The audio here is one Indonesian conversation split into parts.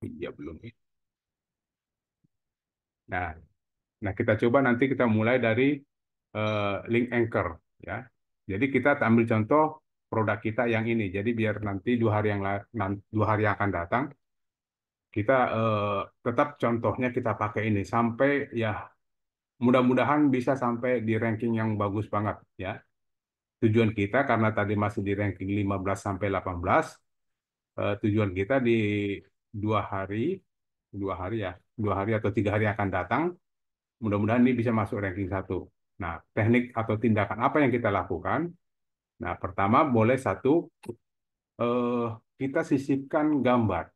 Iya belum. Nah, nah kita coba nanti kita mulai dari link anchor ya. Jadi kita ambil contoh produk kita yang ini. Jadi biar nanti 2 hari 2 hari yang akan datang kita tetap contohnya kita pakai ini sampai ya mudah-mudahan bisa sampai di ranking yang bagus banget ya. Tujuan kita karena tadi masih di ranking 15 sampai 18, tujuan kita di 2 hari, 2 hari ya, 2 hari atau 3 hari yang akan datang, mudah-mudahan ini bisa masuk ranking 1. Nah, teknik atau tindakan apa yang kita lakukan? Nah, pertama boleh satu, eh, kita sisipkan gambar,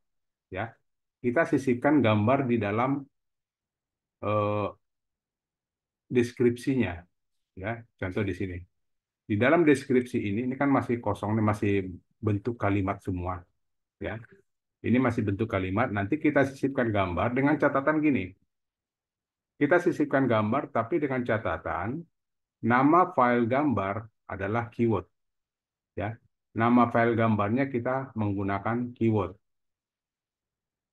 ya. Kita sisipkan gambar di dalam eh, deskripsinya, ya. Contoh di sini. Di dalam deskripsi ini kan masih kosong, ini masih bentuk kalimat semua, ya. Ini masih bentuk kalimat. Nanti kita sisipkan gambar dengan catatan gini. Kita sisipkan gambar, tapi dengan catatan nama file gambar adalah keyword, ya. Nama file gambarnya kita menggunakan keyword.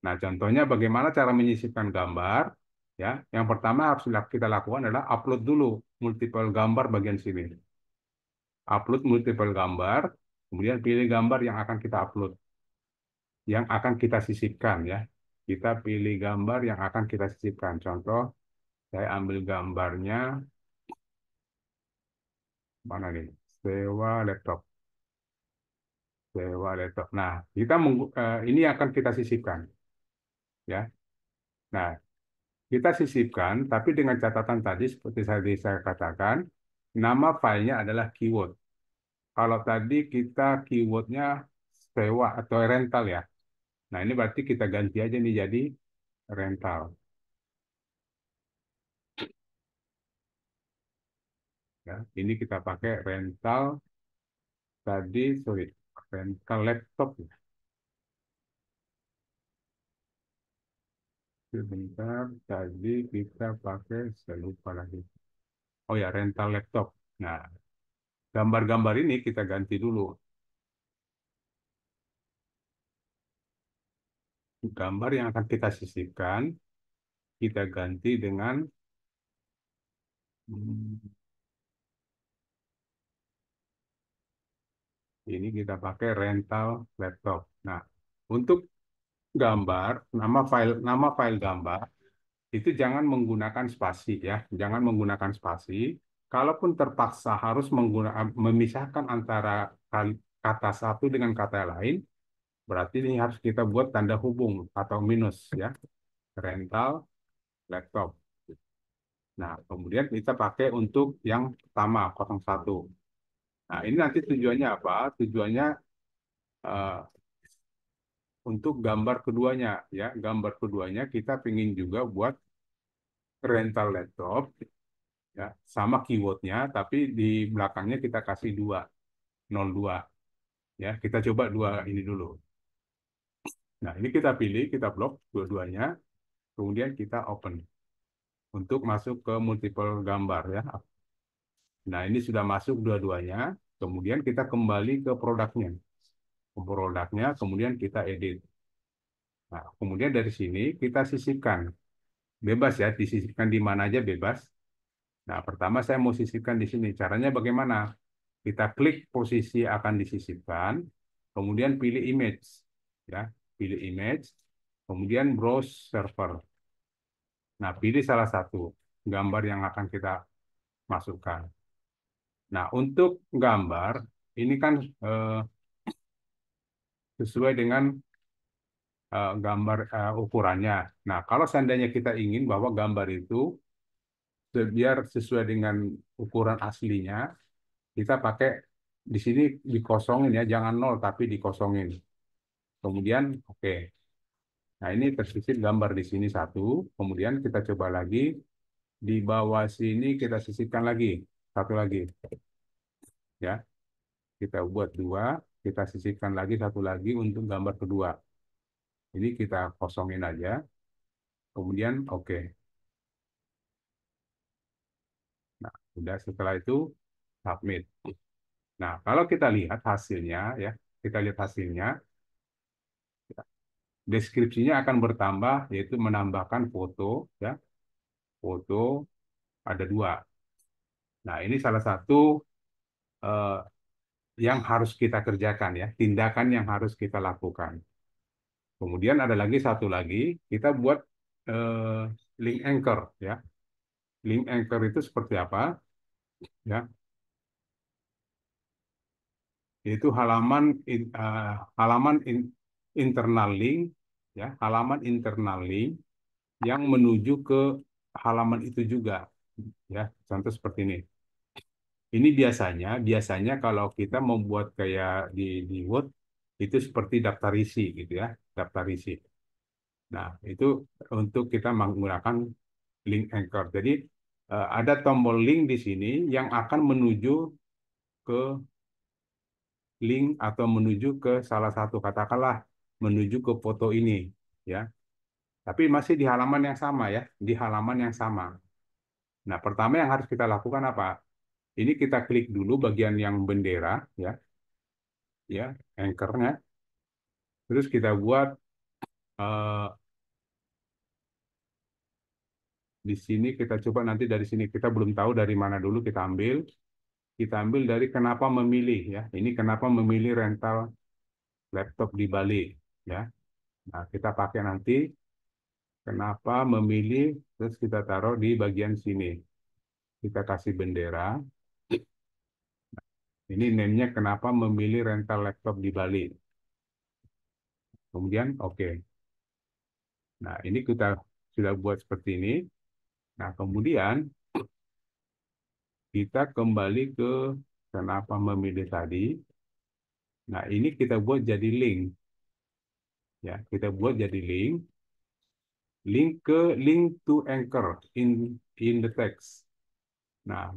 Nah, contohnya bagaimana cara menyisipkan gambar, ya. Yang pertama harus kita lakukan adalah upload dulu multiple gambar bagian sini. Upload multiple gambar, kemudian pilih gambar yang akan kita upload, yang akan kita sisipkan ya. Kita pilih gambar yang akan kita sisipkan. Contoh, saya ambil gambarnya mana nih? Sewa laptop. Sewa laptop. Nah, ini akan kita sisipkan ya. Nah, kita sisipkan tapi dengan catatan tadi seperti saya katakan, nama filenya adalah keyword. Kalau tadi kita keywordnya sewa atau rental ya. Nah, ini berarti kita ganti aja nih jadi rental. Ya, ini kita pakai rental tadi, sorry, rental laptop ya. Sebentar, tadi kita pakai, saya lupa lagi. Oh ya, rental laptop. Nah, gambar-gambar ini kita ganti dulu. Gambar yang akan kita sisipkan, kita ganti dengan hmm, ini kita pakai rental laptop. Nah, untuk gambar, nama file gambar itu jangan menggunakan spasi ya, jangan menggunakan spasi. Kalaupun terpaksa harus menggunakan memisahkan antara kata satu dengan kata lain, berarti ini harus kita buat tanda hubung atau minus ya, rental laptop. Nah, kemudian kita pakai untuk yang pertama 01. Nah, ini nanti tujuannya apa? Tujuannya eh, untuk gambar keduanya ya. Gambar keduanya kita ingin juga buat rental laptop ya, sama keywordnya, tapi di belakangnya kita kasih 02 ya. Kita coba dua ini dulu. Nah, ini kita pilih, kita blok dua-duanya, kemudian kita open untuk masuk ke multiple gambar ya. Nah, ini sudah masuk dua-duanya, kemudian kita kembali ke produknya. Ke produknya, kemudian kita edit. Nah, kemudian dari sini kita sisipkan. Bebas ya, disisipkan di mana aja bebas. Nah, pertama saya mau sisipkan di sini. Caranya bagaimana? Kita klik posisi akan disisipkan, kemudian pilih image, ya, pilih image, kemudian browse server. Nah, pilih salah satu gambar yang akan kita masukkan. Nah, untuk gambar ini kan sesuai dengan gambar ukurannya. Nah, kalau seandainya kita ingin bahwa gambar itu biar sesuai dengan ukuran aslinya, kita pakai di sini dikosongin ya, jangan nol tapi dikosongin. Kemudian oke. Nah, ini tersisip gambar di sini satu. Kemudian kita coba lagi di bawah sini kita sisipkan lagi satu lagi ya. Kita buat dua, kita sisipkan lagi satu lagi untuk gambar kedua. Ini kita kosongin aja. Kemudian oke. Nah, udah setelah itu submit. Nah, kalau kita lihat hasilnya ya, kita lihat hasilnya. deskripsinya akan bertambah, yaitu menambahkan foto, ya, foto ada dua. Nah, ini salah satu eh, yang harus kita kerjakan ya, tindakan yang harus kita lakukan. Kemudian ada lagi satu lagi, kita buat eh, link anchor ya. Link anchor itu seperti apa? Ya, yaitu internal link ya, halaman internal link yang menuju ke halaman itu juga ya. Contoh seperti ini. Ini biasanya kalau kita membuat kayak di Word itu seperti daftar isi gitu ya, daftar isi. Nah, itu untuk kita menggunakan link anchor. Jadi ada tombol link di sini yang akan menuju ke link atau menuju ke salah satu, katakanlah menuju ke foto ini ya. Tapi masih di halaman yang sama ya, di halaman yang sama. Nah, pertama yang harus kita lakukan apa? Ini kita klik dulu bagian yang bendera ya, ya, anchornya. Terus kita buat eh, di sini, kita coba nanti dari sini, kita belum tahu dari mana dulu kita ambil dari kenapa memilih ya. Ini kenapa memilih rental laptop di Bali ya. Nah, kita pakai nanti kenapa memilih, terus kita taruh di bagian sini. Kita kasih bendera. Ini name-nya kenapa memilih rental laptop di Bali. Kemudian oke. Nah, ini kita sudah buat seperti ini. Nah, kemudian kita kembali ke kenapa memilih tadi. Nah, ini kita buat jadi link ya. Kita buat jadi link to anchor in the text. Nah,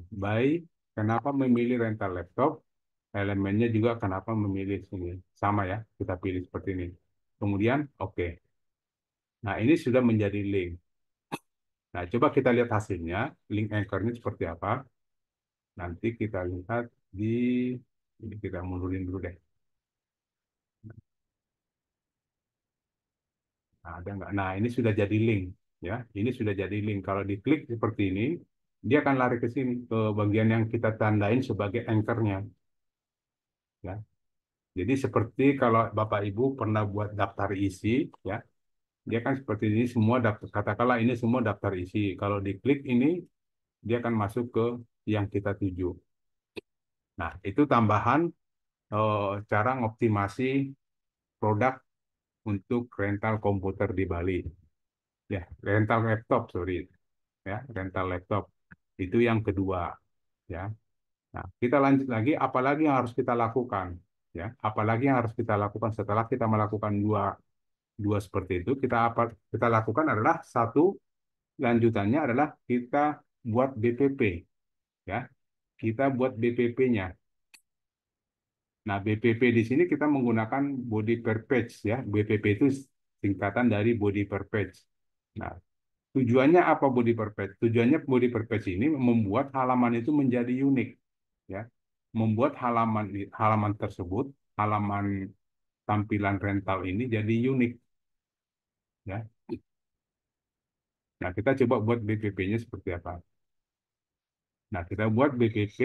kenapa memilih rental laptop? Elemennya juga kenapa memilih sini. Sama ya, kita pilih seperti ini. Kemudian oke. Nah, ini sudah menjadi link. Nah, coba kita lihat hasilnya, link anchor-nya seperti apa. Nanti kita lihat di ini, kita mundurin dulu deh. Nah, ada nggak? Nah, ini sudah jadi link ya. Ini sudah jadi link. Kalau diklik seperti ini, dia akan lari ke sini ke bagian yang kita tandain sebagai anchor-nya ya. Jadi seperti kalau Bapak Ibu pernah buat daftar isi ya, dia kan seperti ini semua daftar, katakanlah ini semua daftar isi. Kalau diklik ini, dia akan masuk ke yang kita tuju. Nah, itu tambahan cara ngoptimasi produk untuk rental komputer di Bali. Ya, rental laptop, sorry. Ya, rental laptop. Itu yang kedua. Ya. Nah, kita lanjut lagi, apalagi yang harus kita lakukan. Ya, apalagi yang harus kita lakukan setelah kita melakukan dua dua seperti itu, kita lakukan adalah satu, lanjutannya adalah kita buat BPP. Ya, kita buat BPP-nya. Nah, BPP di sini kita menggunakan body per page ya. BPP itu singkatan dari body per page. Nah, tujuannya apa body per page? Tujuannya body per page ini membuat halaman itu menjadi unik ya. Membuat halaman halaman tersebut, halaman tampilan rental ini jadi unik ya. Nah, kita coba buat BPP-nya seperti apa. Nah, kita buat BPP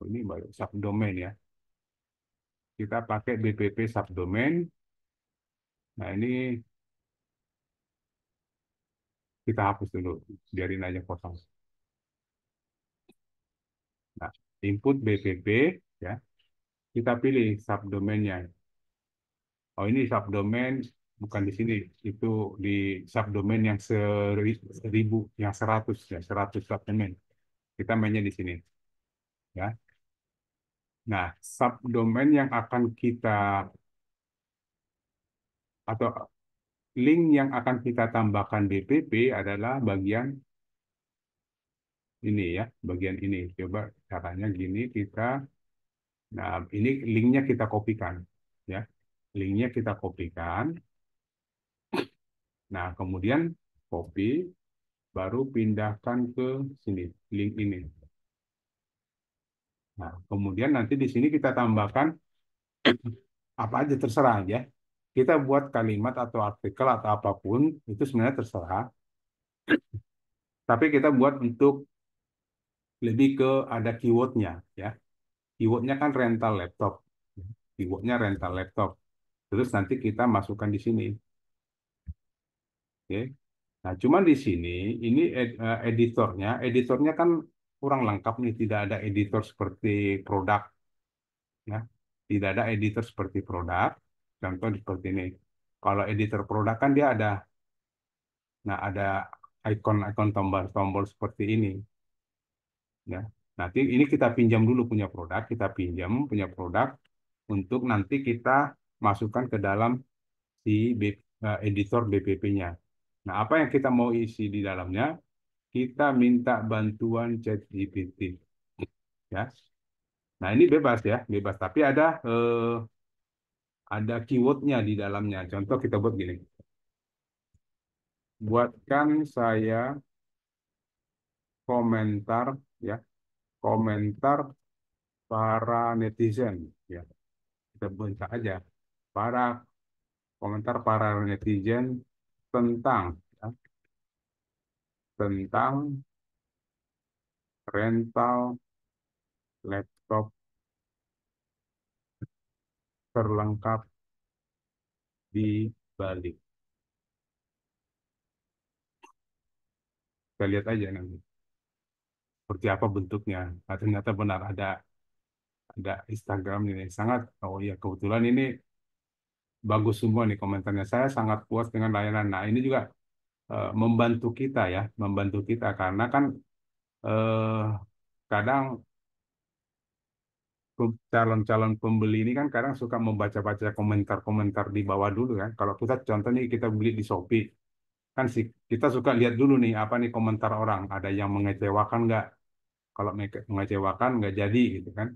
ini baru subdomain ya. Kita pakai BPP subdomain. Nah, ini kita hapus dulu, biarin aja kosong. Nah, input BPP ya, kita pilih subdomainnya. Oh, ini subdomain bukan di sini, itu di subdomain yang 1000, yang 100 ya, 100 subdomain. Kita mainnya di sini ya. Nah, subdomain yang akan kita atau link yang akan kita tambahkan BPP adalah bagian ini ya, bagian ini. Coba caranya gini, nah ini linknya kita kopikan ya, linknya kita kopikan. Nah, kemudian copy, baru pindahkan ke sini, link ini. Nah, kemudian nanti di sini kita tambahkan apa aja terserah aja. Kita buat kalimat atau artikel atau apapun itu sebenarnya terserah, tapi kita buat untuk lebih ke ada keywordnya ya. Keywordnya kan rental laptop, keywordnya rental laptop. Terus nanti kita masukkan di sini, oke. Nah, cuman di sini ini editornya kan kurang lengkap nih, tidak ada editor seperti produk ya. Tidak ada editor seperti produk. Contoh seperti ini. Kalau editor produk kan dia ada, nah ada ikon-ikon tombol-tombol seperti ini ya. Nanti ini kita pinjam dulu punya produk, kita pinjam punya produk untuk nanti kita masukkan ke dalam si editor BPP-nya. Nah, apa yang kita mau isi di dalamnya? Kita minta bantuan ChatGPT ya. Nah, ini bebas ya, bebas. Tapi ada keywordnya di dalamnya. Contoh kita buat gini. Buatkan saya komentar ya, komentar para netizen ya. Kita buka aja para komentar para netizen tentang ya, tentang rental laptop terlengkap di Bali. Kita lihat aja nanti seperti apa bentuknya. Nah, ternyata benar ada Instagram ini. Sangat, oh iya kebetulan ini bagus semua nih komentarnya. Saya sangat puas dengan layanan. Nah, ini juga membantu kita ya, membantu kita karena kan eh, kadang calon-calon pembeli ini kan kadang suka membaca-baca komentar-komentar di bawah dulu kan. Kalau kita contohnya kita beli di Shopee, kan sih kita suka lihat dulu nih apa nih komentar orang. Ada yang mengecewakan nggak? Kalau mengecewakan nggak jadi gitu kan.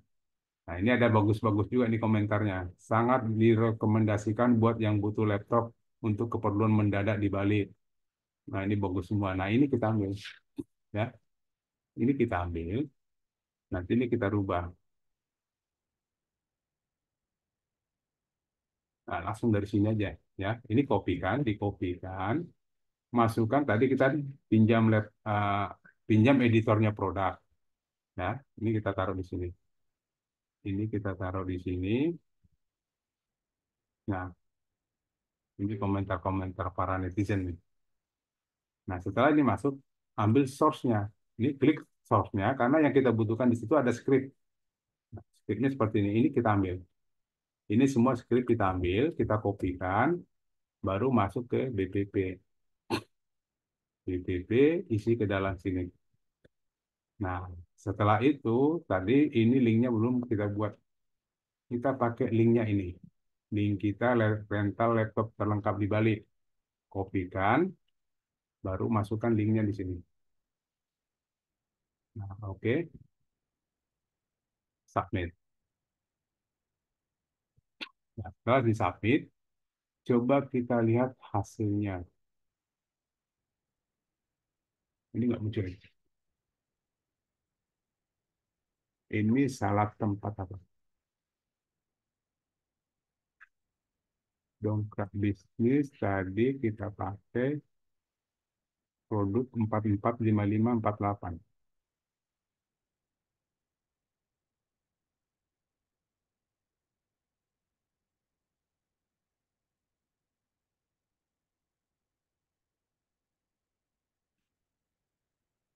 Nah, ini ada bagus-bagus juga nih komentarnya. Sangat direkomendasikan buat yang butuh laptop untuk keperluan mendadak di Bali. Nah, ini bagus semua. Nah, ini kita ambil ya. Ini kita ambil. Nanti ini kita rubah. Nah, langsung dari sini aja ya. Ini kopikan, dikopikan, masukkan tadi kita pinjam pinjam editornya produk ya. Ini kita taruh di sini. Ini kita taruh di sini. Nah, ini komentar-komentar para netizen nih. Nah, setelah ini masuk, ambil source-nya. Ini klik source-nya, karena yang kita butuhkan di situ ada script. Nah, script-nya seperti ini. Ini kita ambil. Ini semua script kita ambil, kita kopikan, baru masuk ke BPP. BPP isi ke dalam sini. Nah, setelah itu, tadi ini linknya belum kita buat. Kita pakai linknya ini. Link kita rental laptop terlengkap di Bali. Kopikan, baru masukkan linknya di sini. Nah, oke, submit. Nah, setelah disubmit, coba kita lihat hasilnya. Ini nggak muncul. Ini salah tempat apa? Dongkrak bisnis tadi kita pakai produk 445548.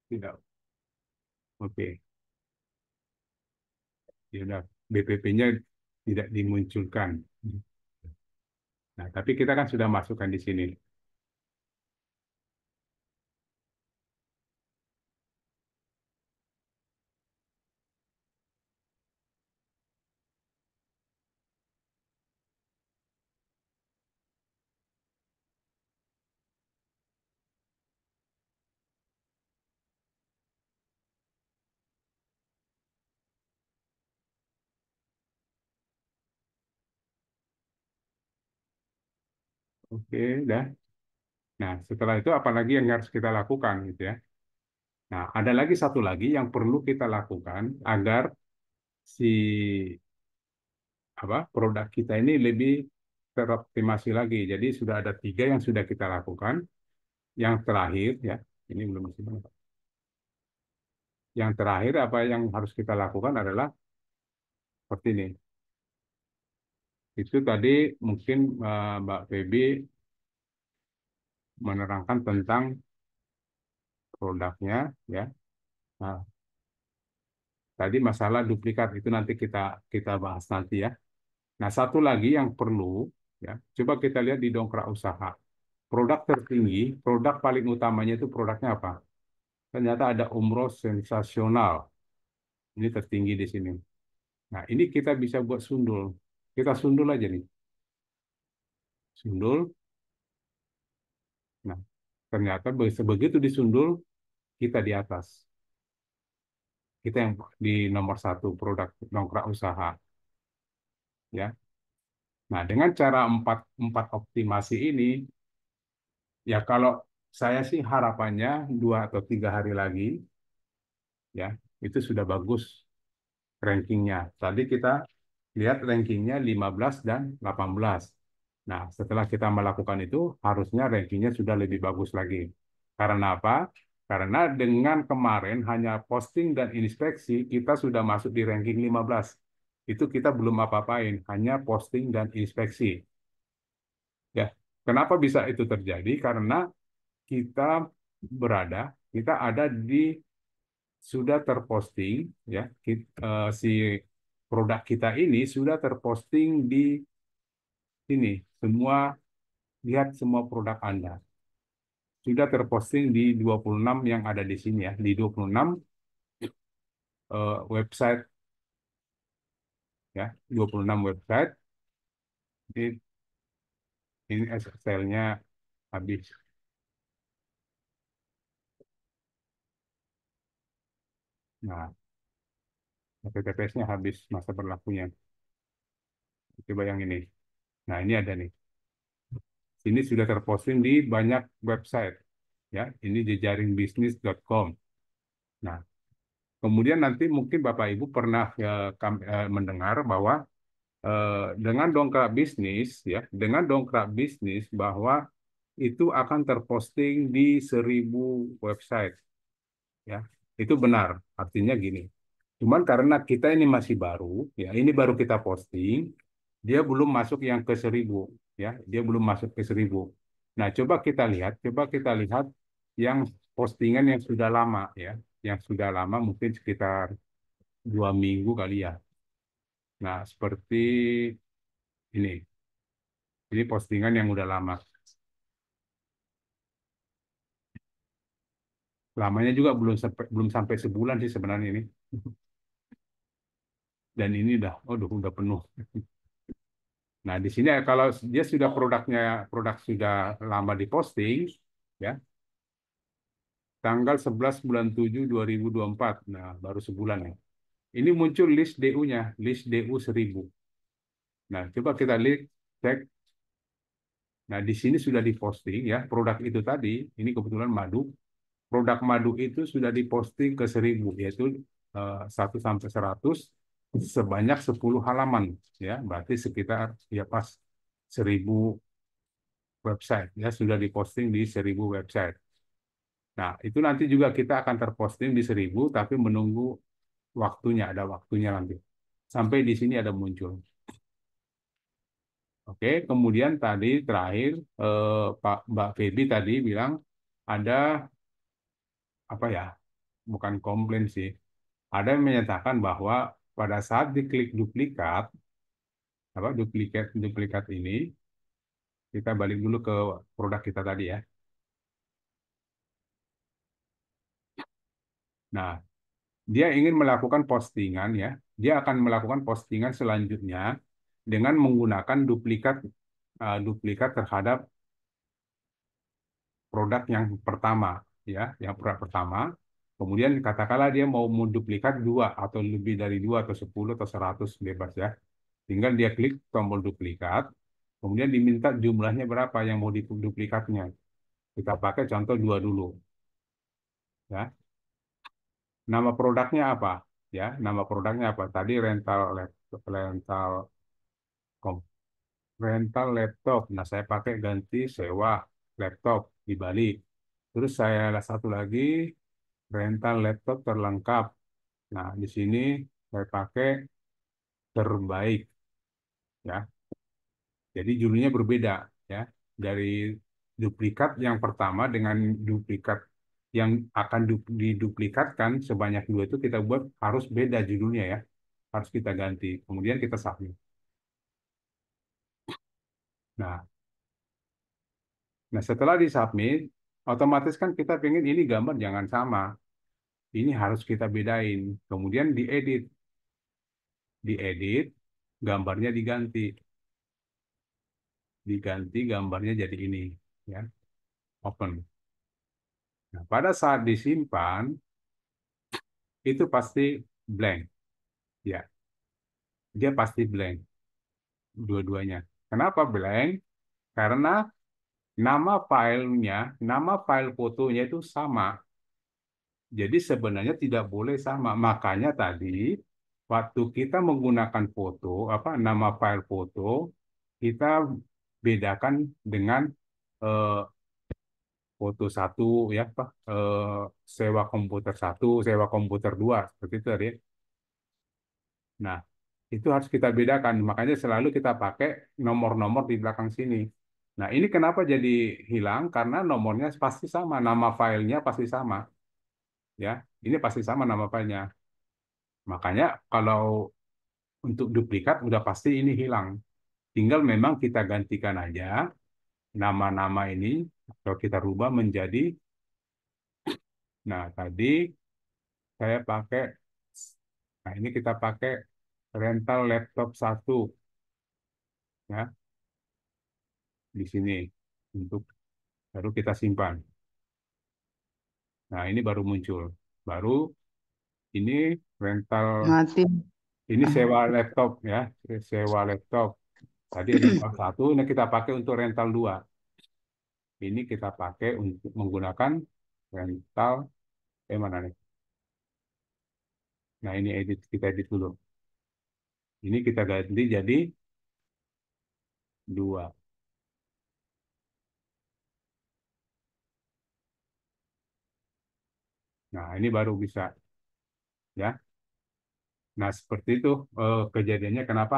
Tidak. Oke. Ya udah. BPP-nya tidak dimunculkan. Nah, tapi kita kan sudah masukkan di sini. Oke, dah. Nah, setelah itu apalagi yang harus kita lakukan gitu ya. Nah, ada lagi satu lagi yang perlu kita lakukan agar si produk kita ini lebih teroptimasi lagi. Jadi sudah ada tiga yang sudah kita lakukan. Yang terakhir ya, ini belum disebut. Yang terakhir apa yang harus kita lakukan adalah seperti ini. Itu tadi mungkin Mbak Feby menerangkan tentang produknya ya. Nah, tadi masalah duplikat itu nanti kita kita bahas nanti ya. Nah, satu lagi yang perlu ya, coba kita lihat di dongkrak usaha. Produk tertinggi, produk paling utamanya itu produknya apa? Ternyata ada umroh sensasional. Ini tertinggi di sini. Nah, ini kita bisa buat sundul. Kita sundul aja nih. Sundul. Nah, ternyata begitu disundul, kita di atas. Kita yang di nomor satu produk dongkrak usaha. Ya. Nah, dengan cara empat optimasi ini, ya kalau saya sih harapannya 2 atau 3 hari lagi, ya itu sudah bagus rankingnya. Tadi kita lihat rankingnya 15 dan 18. Nah, setelah kita melakukan itu, harusnya rankingnya sudah lebih bagus lagi. Karena apa? Karena dengan kemarin hanya posting dan inspeksi, kita sudah masuk di ranking 15. Itu kita belum apa-apain, hanya posting dan inspeksi. Ya, kenapa bisa itu terjadi? Karena kita berada, kita ada di sudah terposting ya si produk kita ini sudah terposting di sini semua, lihat semua produk Anda sudah terposting di 26 yang ada di sini ya, di 26 website ya, 26 website. Ini Excel-nya habis. Nah, HTTPS-nya habis masa berlakunya. Coba yang ini. Nah, ini ada nih. Ini sudah terposting di banyak website ya. Ini jejaringbisnis.com. Nah, kemudian nanti mungkin Bapak Ibu pernah mendengar bahwa dengan dongkrak bisnis ya, dengan dongkrak bisnis bahwa itu akan terposting di 1.000 website ya. Itu benar. Artinya gini. Cuman karena kita ini masih baru ya, ini baru kita posting, dia belum masuk yang ke 1.000 ya, dia belum masuk ke 1.000. Nah, coba kita lihat yang postingan yang sudah lama ya, yang sudah lama mungkin sekitar 2 minggu kali ya. Nah, seperti ini postingan yang udah lama. Lamanya juga belum sampai sebulan sih sebenarnya ini. Dan ini udah penuh. Nah, di sini kalau dia sudah produk sudah lama diposting, ya, tanggal 11 bulan 7 2024. Nah, baru sebulan ya. Ini muncul list DU-nya, list DU 1.000. Nah, coba kita lihat, cek. Nah, di sini sudah diposting ya, produk itu tadi, ini kebetulan madu. Produk madu itu sudah diposting ke 1.000, yaitu 1 sampai 100 sebanyak 10 halaman ya, berarti sekitar ya pas 1.000 website ya, sudah diposting di 1.000 website. Nah, itu nanti juga kita akan terposting di 1.000, tapi menunggu waktunya, ada waktunya nanti. Sampai di sini ada muncul. Oke, kemudian tadi terakhir Mbak Feby tadi bilang ada apa ya? Bukan komplain sih. Ada yang menyatakan bahwa pada saat diklik duplikat, apa duplikat duplikat ini, kita balik dulu ke produk kita tadi ya. Nah, dia ingin melakukan postingan ya, dia akan melakukan postingan selanjutnya dengan menggunakan duplikat terhadap produk yang pertama ya, yang produk pertama. Kemudian katakanlah dia mau menduplikat 2 atau lebih dari 2 atau 10 atau 100 bebas ya. Tinggal dia klik tombol duplikat, kemudian diminta jumlahnya berapa yang mau diduplikatnya. Kita pakai contoh 2 dulu ya. Nama produknya apa? Ya, nama produknya apa? Tadi rental rental rental laptop. Nah, saya pakai ganti sewa laptop di Bali. Terus saya ada satu lagi rental laptop terlengkap. Nah, di sini saya pakai terbaik ya. Jadi judulnya berbeda ya. Dari duplikat yang pertama dengan duplikat yang akan diduplikatkan sebanyak dua itu kita buat harus beda judulnya ya. Harus kita ganti. Kemudian kita submit. Nah, setelah disubmit, otomatis kan kita pengen ini gambar jangan sama. Ini harus kita bedain. Kemudian diedit. Diedit, gambarnya diganti. Diganti gambarnya jadi ini. Ya, open. Nah, pada saat disimpan, itu pasti blank. Ya, dia pasti blank. Dua-duanya. Kenapa blank? Karena nama filenya, nama file fotonya itu sama. Jadi sebenarnya tidak boleh sama. Makanya tadi waktu kita menggunakan foto, apa nama file foto, kita bedakan dengan eh, foto satu ya, Pak. Sewa komputer satu, sewa komputer dua, seperti itu tadi. Nah, itu harus kita bedakan. Makanya selalu kita pakai nomor-nomor di belakang sini. Nah, ini kenapa jadi hilang? Karena nomornya pasti sama, nama filenya pasti sama, ya. Ini pasti sama nama filenya. Makanya kalau untuk duplikat udah pasti ini hilang. Tinggal memang kita gantikan aja nama-nama ini atau kita rubah menjadi, nah tadi saya pakai, nah ini kita pakai rental laptop satu ya di sini untuk baru kita simpan. Nah ini baru muncul. Baru ini rental, Mati. ini Ah, sewa laptop ya, sewa laptop. Tadi rental satu, ini kita pakai untuk rental dua. Ini kita pakai untuk menggunakan rental, mana nih? Nah, ini edit, kita edit dulu. Ini kita ganti jadi dua. Nah, ini baru bisa ya. Nah, seperti itu kejadiannya kenapa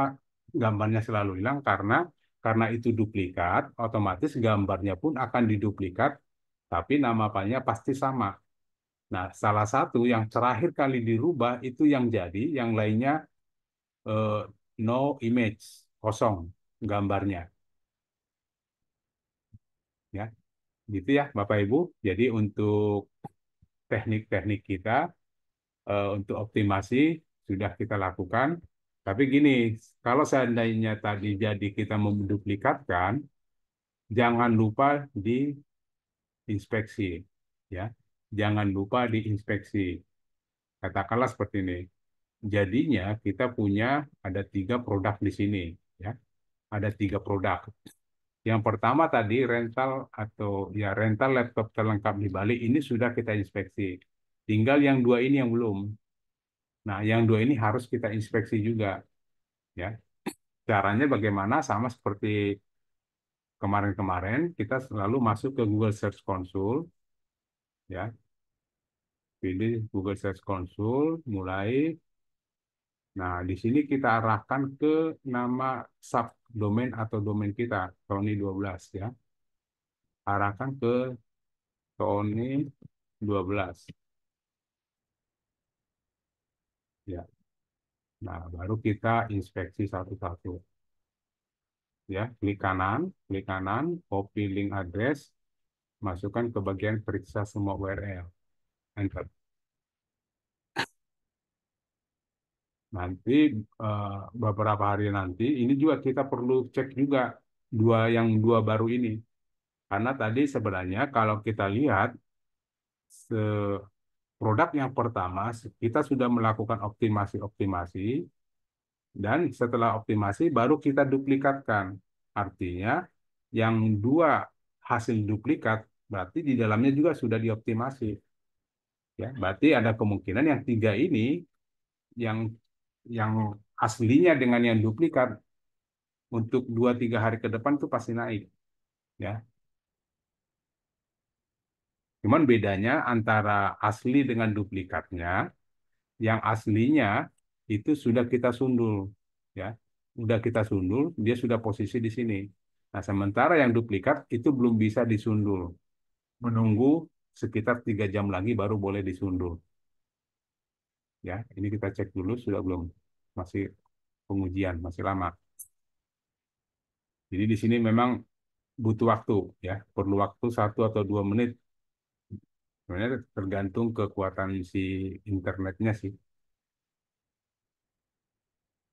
gambarnya selalu hilang karena itu duplikat, otomatis gambarnya pun akan diduplikat, tapi nama filenya pasti sama. Nah, salah satu yang terakhir kali dirubah itu yang jadi, yang lainnya eh, no image, kosong gambarnya. Ya, gitu ya Bapak Ibu. Jadi untuk teknik-teknik kita untuk optimasi sudah kita lakukan. Tapi gini, kalau seandainya tadi jadi kita menduplikatkan, jangan lupa diinspeksi, ya. Jangan lupa diinspeksi. Katakanlah seperti ini. Jadinya kita punya ada tiga produk di sini, ya. Ada tiga produk. Yang pertama tadi rental atau ya rental laptop terlengkap di Bali ini sudah kita inspeksi. Tinggal yang dua ini yang belum. Nah, yang dua ini harus kita inspeksi juga, ya. Caranya bagaimana? Sama seperti kemarin-kemarin, kita selalu masuk ke Google Search Console, ya. Pilih Google Search Console, mulai. Nah, di sini kita arahkan ke nama subdomain atau domain kita, Tony 12, ya. Arahkan ke Tony 12, ya. Nah, baru kita inspeksi satu-satu, ya. Klik kanan, copy link address, masukkan ke bagian periksa semua URL. Enter. Nanti beberapa hari nanti ini juga kita perlu cek juga dua baru ini. Karena tadi sebenarnya kalau kita lihat produk yang pertama kita sudah melakukan optimasi-optimasi dan setelah optimasi baru kita duplikatkan. Artinya yang dua hasil duplikat berarti di dalamnya juga sudah dioptimasi. Ya, berarti ada kemungkinan yang tiga ini yang yang aslinya dengan yang duplikat untuk 2-3 hari ke depan itu pasti naik, ya. Cuman bedanya antara asli dengan duplikatnya, yang aslinya itu sudah kita sundul, ya. Udah kita sundul, dia sudah posisi di sini. Nah, sementara yang duplikat itu belum bisa disundul. Menunggu sekitar 3 jam lagi baru boleh disundul. Ya, ini kita cek dulu sudah belum. Masih pengujian, masih lama. Jadi di sini memang butuh waktu, ya. Perlu waktu 1 atau 2 menit. Sebenarnya tergantung kekuatan si internetnya sih.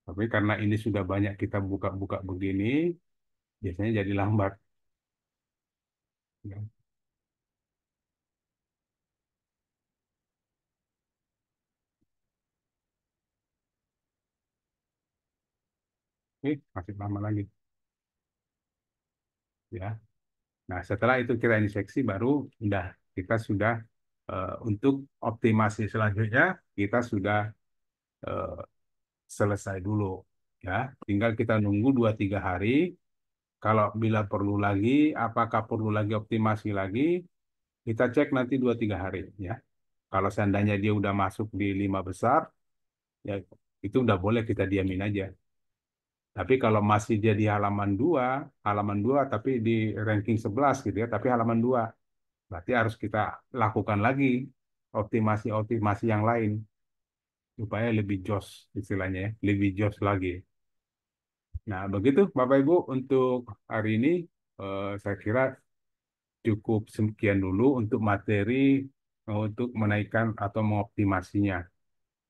Tapi karena ini sudah banyak kita buka-buka begini, biasanya jadi lambat. Ya. Masih lama lagi. Ya. Nah, setelah itu kita inspeksi baru udah kita sudah untuk optimasi selanjutnya kita sudah eh, selesai dulu, ya. Tinggal kita nunggu 2-3 hari. Kalau bila perlu lagi, apakah perlu lagi optimasi lagi, kita cek nanti 2-3 hari, ya. Kalau seandainya dia udah masuk di 5 besar, ya itu udah boleh kita diamin aja. Tapi kalau masih dia di halaman 2 tapi di ranking 11 gitu ya, tapi halaman 2, berarti harus kita lakukan lagi optimasi-optimasi yang lain supaya lebih jos istilahnya ya, lebih jos lagi. Nah, begitu Bapak Ibu untuk hari ini saya kira cukup sekian dulu untuk materi untuk menaikkan atau mengoptimasinya,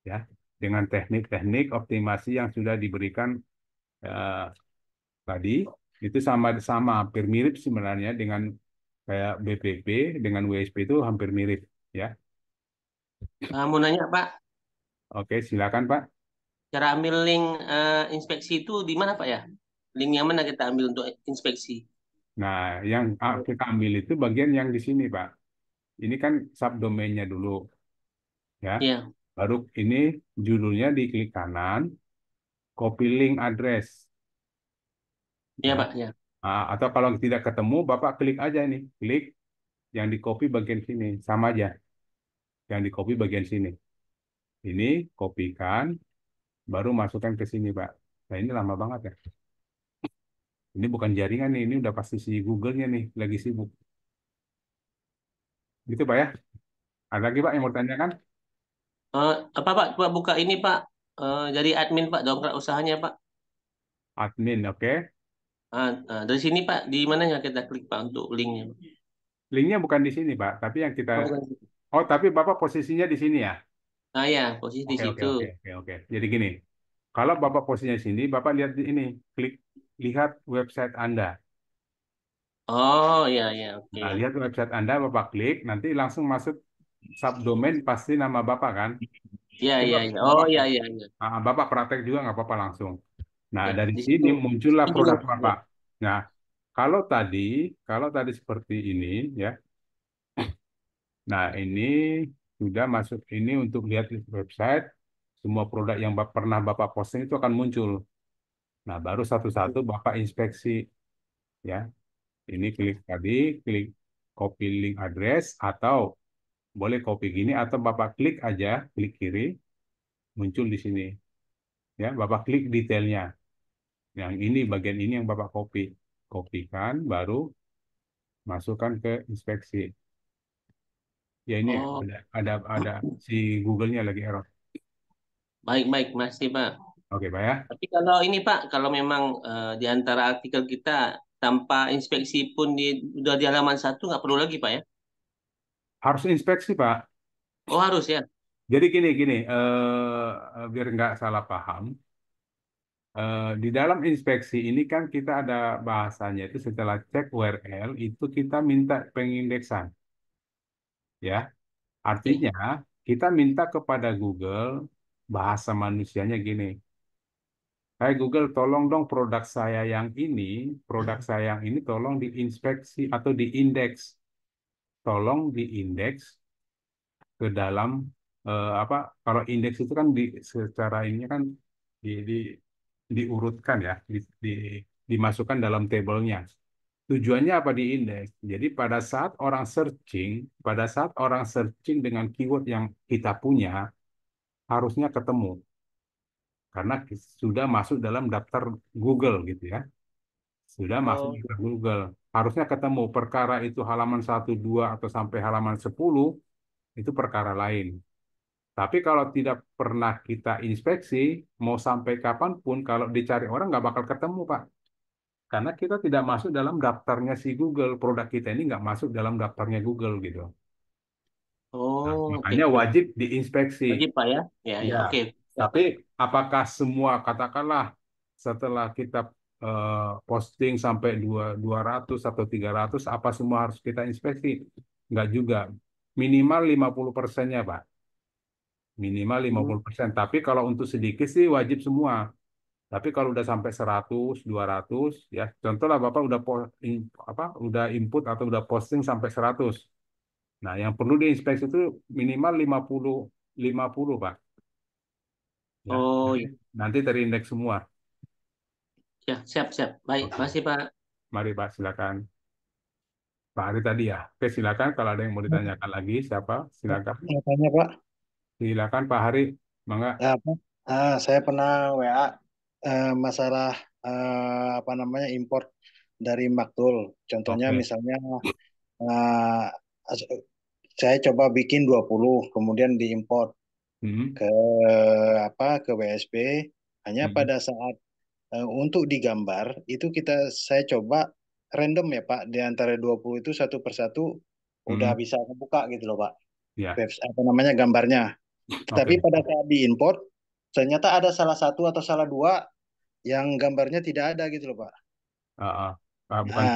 ya, dengan teknik-teknik optimasi yang sudah diberikan eh, tadi. Itu sama hampir mirip sebenarnya dengan kayak BPP dengan WSP itu hampir mirip, ya. Mau nanya Pak, Oke, silakan Pak. cara ambil link inspeksi itu di mana Pak ya? Link yang mana kita ambil untuk inspeksi? Nah, yang kita ambil itu bagian yang di sini, Pak. Ini kan subdomainnya dulu, ya. Iya, Baru ini judulnya diklik kanan, copy link address, iya ya. Pak, ya. Atau kalau tidak ketemu, Bapak klik aja ini, klik yang di copy bagian sini, sama aja. Yang di copy bagian sini. Ini kopikan, baru masukkan ke sini, Pak. Nah, ini lama banget ya. Ini bukan jaringan nih, ini udah pasti si Google-nya nih, lagi sibuk. Gitu, Pak ya. Ada lagi, Pak, yang mau tanyakan? Apa Pak, coba buka ini Pak, jadi admin Pak, dongkrak usahanya Pak. Admin, oke. Dari sini Pak, di mananya kita klik Pak untuk linknya? Linknya bukan di sini, Pak. Tapi yang kita Oh, bukan di situ. Oh, tapi Bapak posisinya di sini ya? Ah ya, posisi di Oke, oke, situ. oke, oke, oke. Jadi gini, kalau Bapak posisinya di sini, Bapak lihat di ini, klik lihat website Anda. Oh ya ya, oke. Nah, lihat website Anda, Bapak klik, nanti langsung masuk subdomain pasti nama Bapak kan? Ya Coba ya ya. Oh Bapak, ya ya ya. Bapak praktek juga nggak apa-apa langsung. Nah, Ya, dari di sini situ. muncullah Ini juga. produk Bapak. Nah, kalau tadi, kalau tadi seperti ini, ya. Nah, ini sudah masuk ini untuk lihat di website, semua produk yang pernah Bapak posting itu akan muncul. Nah, baru satu-satu Bapak inspeksi, ya. Ini klik tadi, klik copy link address, atau boleh copy gini, atau Bapak klik aja, klik kiri, muncul di sini. Ya, Bapak klik detailnya. Yang ini, bagian ini yang Bapak copy. Kopikan, baru masukkan ke inspeksi. Ya, ini Oh, ada si Google-nya lagi error. baik baik masih Pak. Oke, Pak ya. Tapi kalau ini Pak, kalau memang di antara artikel kita tanpa inspeksi pun udah di halaman satu nggak perlu lagi Pak ya? Harus inspeksi, Pak. Oh harus ya? Jadi gini, biar nggak salah paham, di dalam inspeksi ini kan kita ada bahasanya itu setelah cek URL itu kita minta pengindeksan, ya. Oke. Artinya kita minta kepada Google bahasa manusianya gini, Hai Google, tolong dong produk saya yang ini tolong diinspeksi atau diindeks, tolong diindeks ke dalam apa? Kalau indeks itu kan secara ini kan di, di, diurutkan ya, dimasukkan dalam tabelnya. Tujuannya apa di indeks? Jadi pada saat orang searching dengan keyword yang kita punya, harusnya ketemu karena sudah masuk dalam daftar Google gitu ya. Sudah masuk Oh, daftar Google. Harusnya ketemu perkara itu halaman 1, 2 atau sampai halaman 10 itu perkara lain. Tapi kalau tidak pernah kita inspeksi, mau sampai kapanpun kalau dicari orang nggak bakal ketemu, Pak. Karena kita tidak masuk dalam daftarnya si Google. Produk kita ini nggak masuk dalam daftarnya Google gitu. Nah, oh, oke, makanya oke. wajib diinspeksi. Wajib Pak ya? Ya, ya, Ya, oke. Ya. tapi apakah semua katakanlah setelah kita posting sampai 200 atau 300, apa semua harus kita inspeksi? Enggak juga. Minimal 50%-nya, Pak. Minimal lima Hmm. puluh persen. Tapi kalau untuk sedikit sih wajib semua. Tapi kalau udah sampai 100, 200, ya contohlah Bapak udah udah input atau udah posting sampai 100. Nah, yang perlu diinspeksi itu minimal 50, Pak. Ya, Oh, nanti ya. nanti terindeks semua. Ya, siap, siap. Baik, Oke, masih Pak. mari Pak, silakan. Pak Hari tadi ya. Oke, silakan kalau ada yang mau ditanyakan lagi, siapa? Silakan. Mau tanya Pak, Silakan Pak Hari. Mangga. apa? Saya pernah WA masalah apa namanya import dari Maktul. Contohnya Oke. misalnya eh, saya coba bikin 20, kemudian diimport Hmm, ke ke WSP. Hanya hmm, pada saat untuk digambar itu saya coba random ya Pak, di antara 20 itu satu persatu udah hmm. bisa kebuka gitu loh Pak. Ya, Apa namanya gambarnya. Tapi oke. pada saat diimport, ternyata ada salah satu atau salah dua yang gambarnya tidak ada gitu loh, Pak. Ah, ah. Ah, bukan.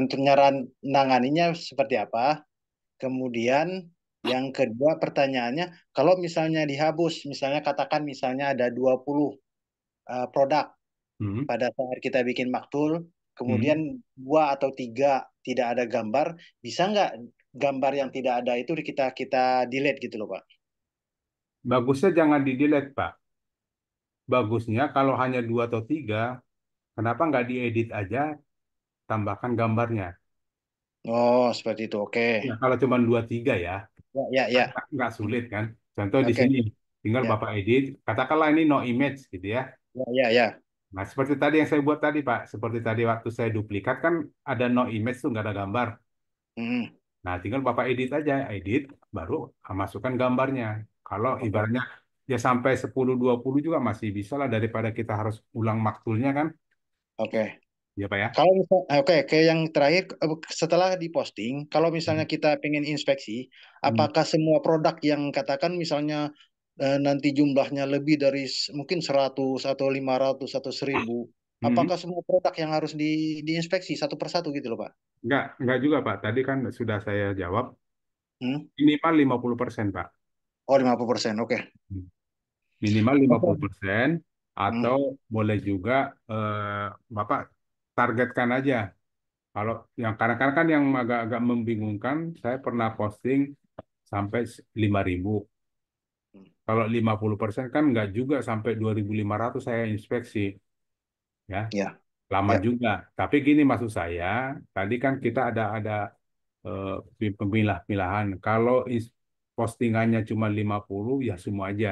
Untuk nanganinya seperti apa? Kemudian yang kedua pertanyaannya, kalau misalnya dihapus, misalnya katakan misalnya ada 20 produk Hmm, pada saat kita bikin maktul, kemudian hmm. dua atau tiga tidak ada gambar, bisa nggak gambar yang tidak ada itu kita kita delete gitu loh, Pak? Bagusnya jangan di-delete, Pak. Bagusnya kalau hanya 2 atau 3, kenapa nggak diedit aja, tambahkan gambarnya. Oh, seperti itu. Oke. Ya, kalau cuma 2, 3 ya, Ya, ya, kan ya. nggak sulit kan. Contoh di Oke. sini, tinggal Ya, Bapak edit, katakanlah ini no image gitu ya. ya, ya, ya. Nah, seperti tadi yang saya buat tadi, Pak. Seperti tadi waktu saya duplikat kan ada no image tuh, nggak ada gambar. Hmm, Nah, tinggal Bapak edit aja, edit, baru masukkan gambarnya. Kalau oke, ibaratnya ya sampai 10, 20 juga masih bisa lah daripada kita harus ulang maktulnya kan. oke. Ya, Pak ya. Kalau misal, oke, ke yang terakhir, setelah diposting, kalau misalnya kita pengen inspeksi, Hmm. apakah semua produk yang katakan misalnya nanti jumlahnya lebih dari mungkin 100 atau 500 atau 1000, Hmm. apakah semua produk yang harus diinspeksi satu persatu gitu loh, Pak? Enggak juga, Pak. Tadi kan sudah saya jawab, Hmm? minimal 50%, Pak. Oh, 50%, oke. Minimal lima Oke. puluh persen Hmm, atau boleh juga Bapak targetkan aja. Kalau yang kadang-kadang kan yang agak-agak membingungkan, saya pernah posting sampai 5.000. Kalau 50% kan nggak juga sampai 2.500 saya inspeksi, ya ya, lama ya. juga. Tapi gini maksud saya, tadi kan kita ada pemilah-pilahan. Kalau postingannya cuma 50 ya semua aja.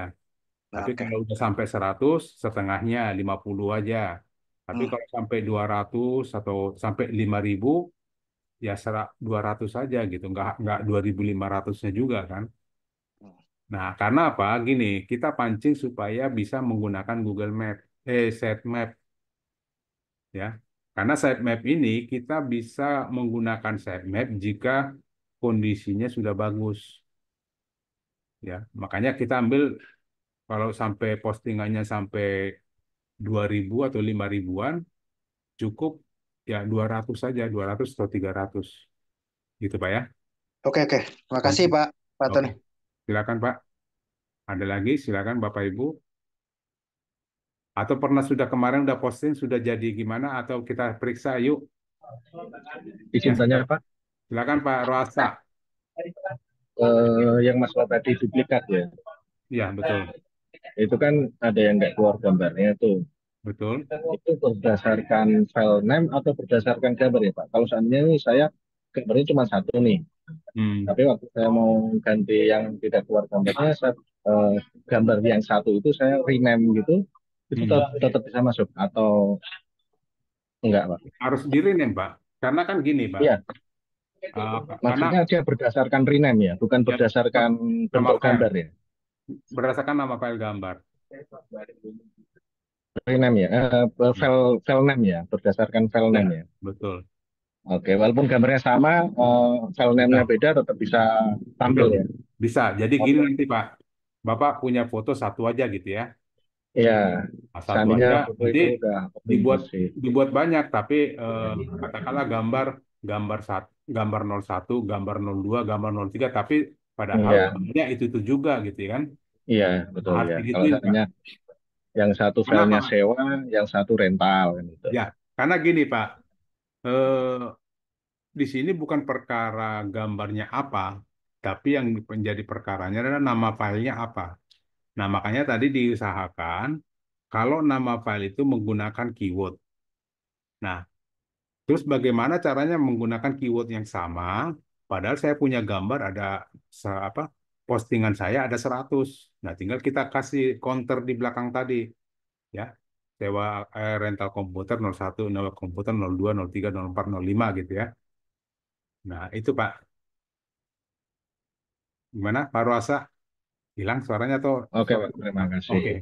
Nah, Tapi oke. kalau udah sampai 100, setengahnya 50 aja. Tapi Hmm, kalau sampai 200 atau sampai 5.000, ya 200 saja gitu. Nggak 2.500-nya juga kan. hmm. Nah, karena apa? Gini, kita pancing supaya bisa menggunakan Google Map, Sitemap ya. Karena sitemap ini kita bisa menggunakan sitemap jika kondisinya sudah bagus ya. Makanya kita ambil kalau sampai postingannya sampai 2.000 atau 5.000-an, cukup ya 200 saja, 200 atau 300 gitu Pak ya. Oke, oke. Terima kasih, Oke, Pak oke. Tony. Silakan Pak. Ada lagi, silakan Bapak Ibu. Atau pernah sudah kemarin udah posting sudah jadi gimana atau kita periksa yuk. Ya, Izin tanya Pak, silakan Pak Roasta. yang masalah tadi duplikat ya, Ya, betul. itu kan ada yang nggak keluar gambarnya tuh. betul. Itu berdasarkan file name atau berdasarkan gambar ya Pak? Kalau seandainya ini saya gambarnya cuma satu nih, Hmm, tapi waktu saya mau ganti yang tidak keluar gambarnya, saya, eh, gambar yang satu itu saya rename gitu, itu hmm. tetap bisa masuk atau enggak Pak? Harus di rename, Pak. Karena kan gini, Pak. Iya, Karena maksudnya dia berdasarkan rename ya, bukan ya berdasarkan nama bentuk file, gambar ya. berdasarkan nama file gambar. Rename ya, Hmm. file name ya, berdasarkan file Ya, name ya. betul. Oke, walaupun gambarnya sama, file name-nya Bisa, beda tetap bisa tampil betul. ya. Bisa. Jadi gini Oke. nanti, Pak. Bapak punya foto satu aja gitu ya. Iya, Nah, satu seandainya aja, foto nanti itu udah dibuat optimasi. dibuat banyak, tapi katakanlah gambar satu, gambar 01, gambar 02, gambar 03, tapi padahal Iya, gambarnya itu juga gitu kan. iya betul Harus ya. Kalau digituin, Pak. seandainya yang satu filenya Kenapa? sewa, yang satu rental kan gitu. Ya, karena gini, Pak. Eh, di sini bukan perkara gambarnya apa, tapi yang menjadi perkaranya adalah nama filenya apa. Nah, makanya tadi diusahakan kalau nama file itu menggunakan keyword. Nah, terus bagaimana caranya menggunakan keyword yang sama? Padahal saya punya gambar ada apa? Postingan saya ada 100. Nah, tinggal kita kasih counter di belakang tadi, ya. Sewa rental komputer 01, nol komputer 02, 03, 04, 05 gitu ya. Nah, itu Pak. Gimana Pak Roasa? Hilang suaranya atau Oke, Pak, terima Nah, kasih. oke.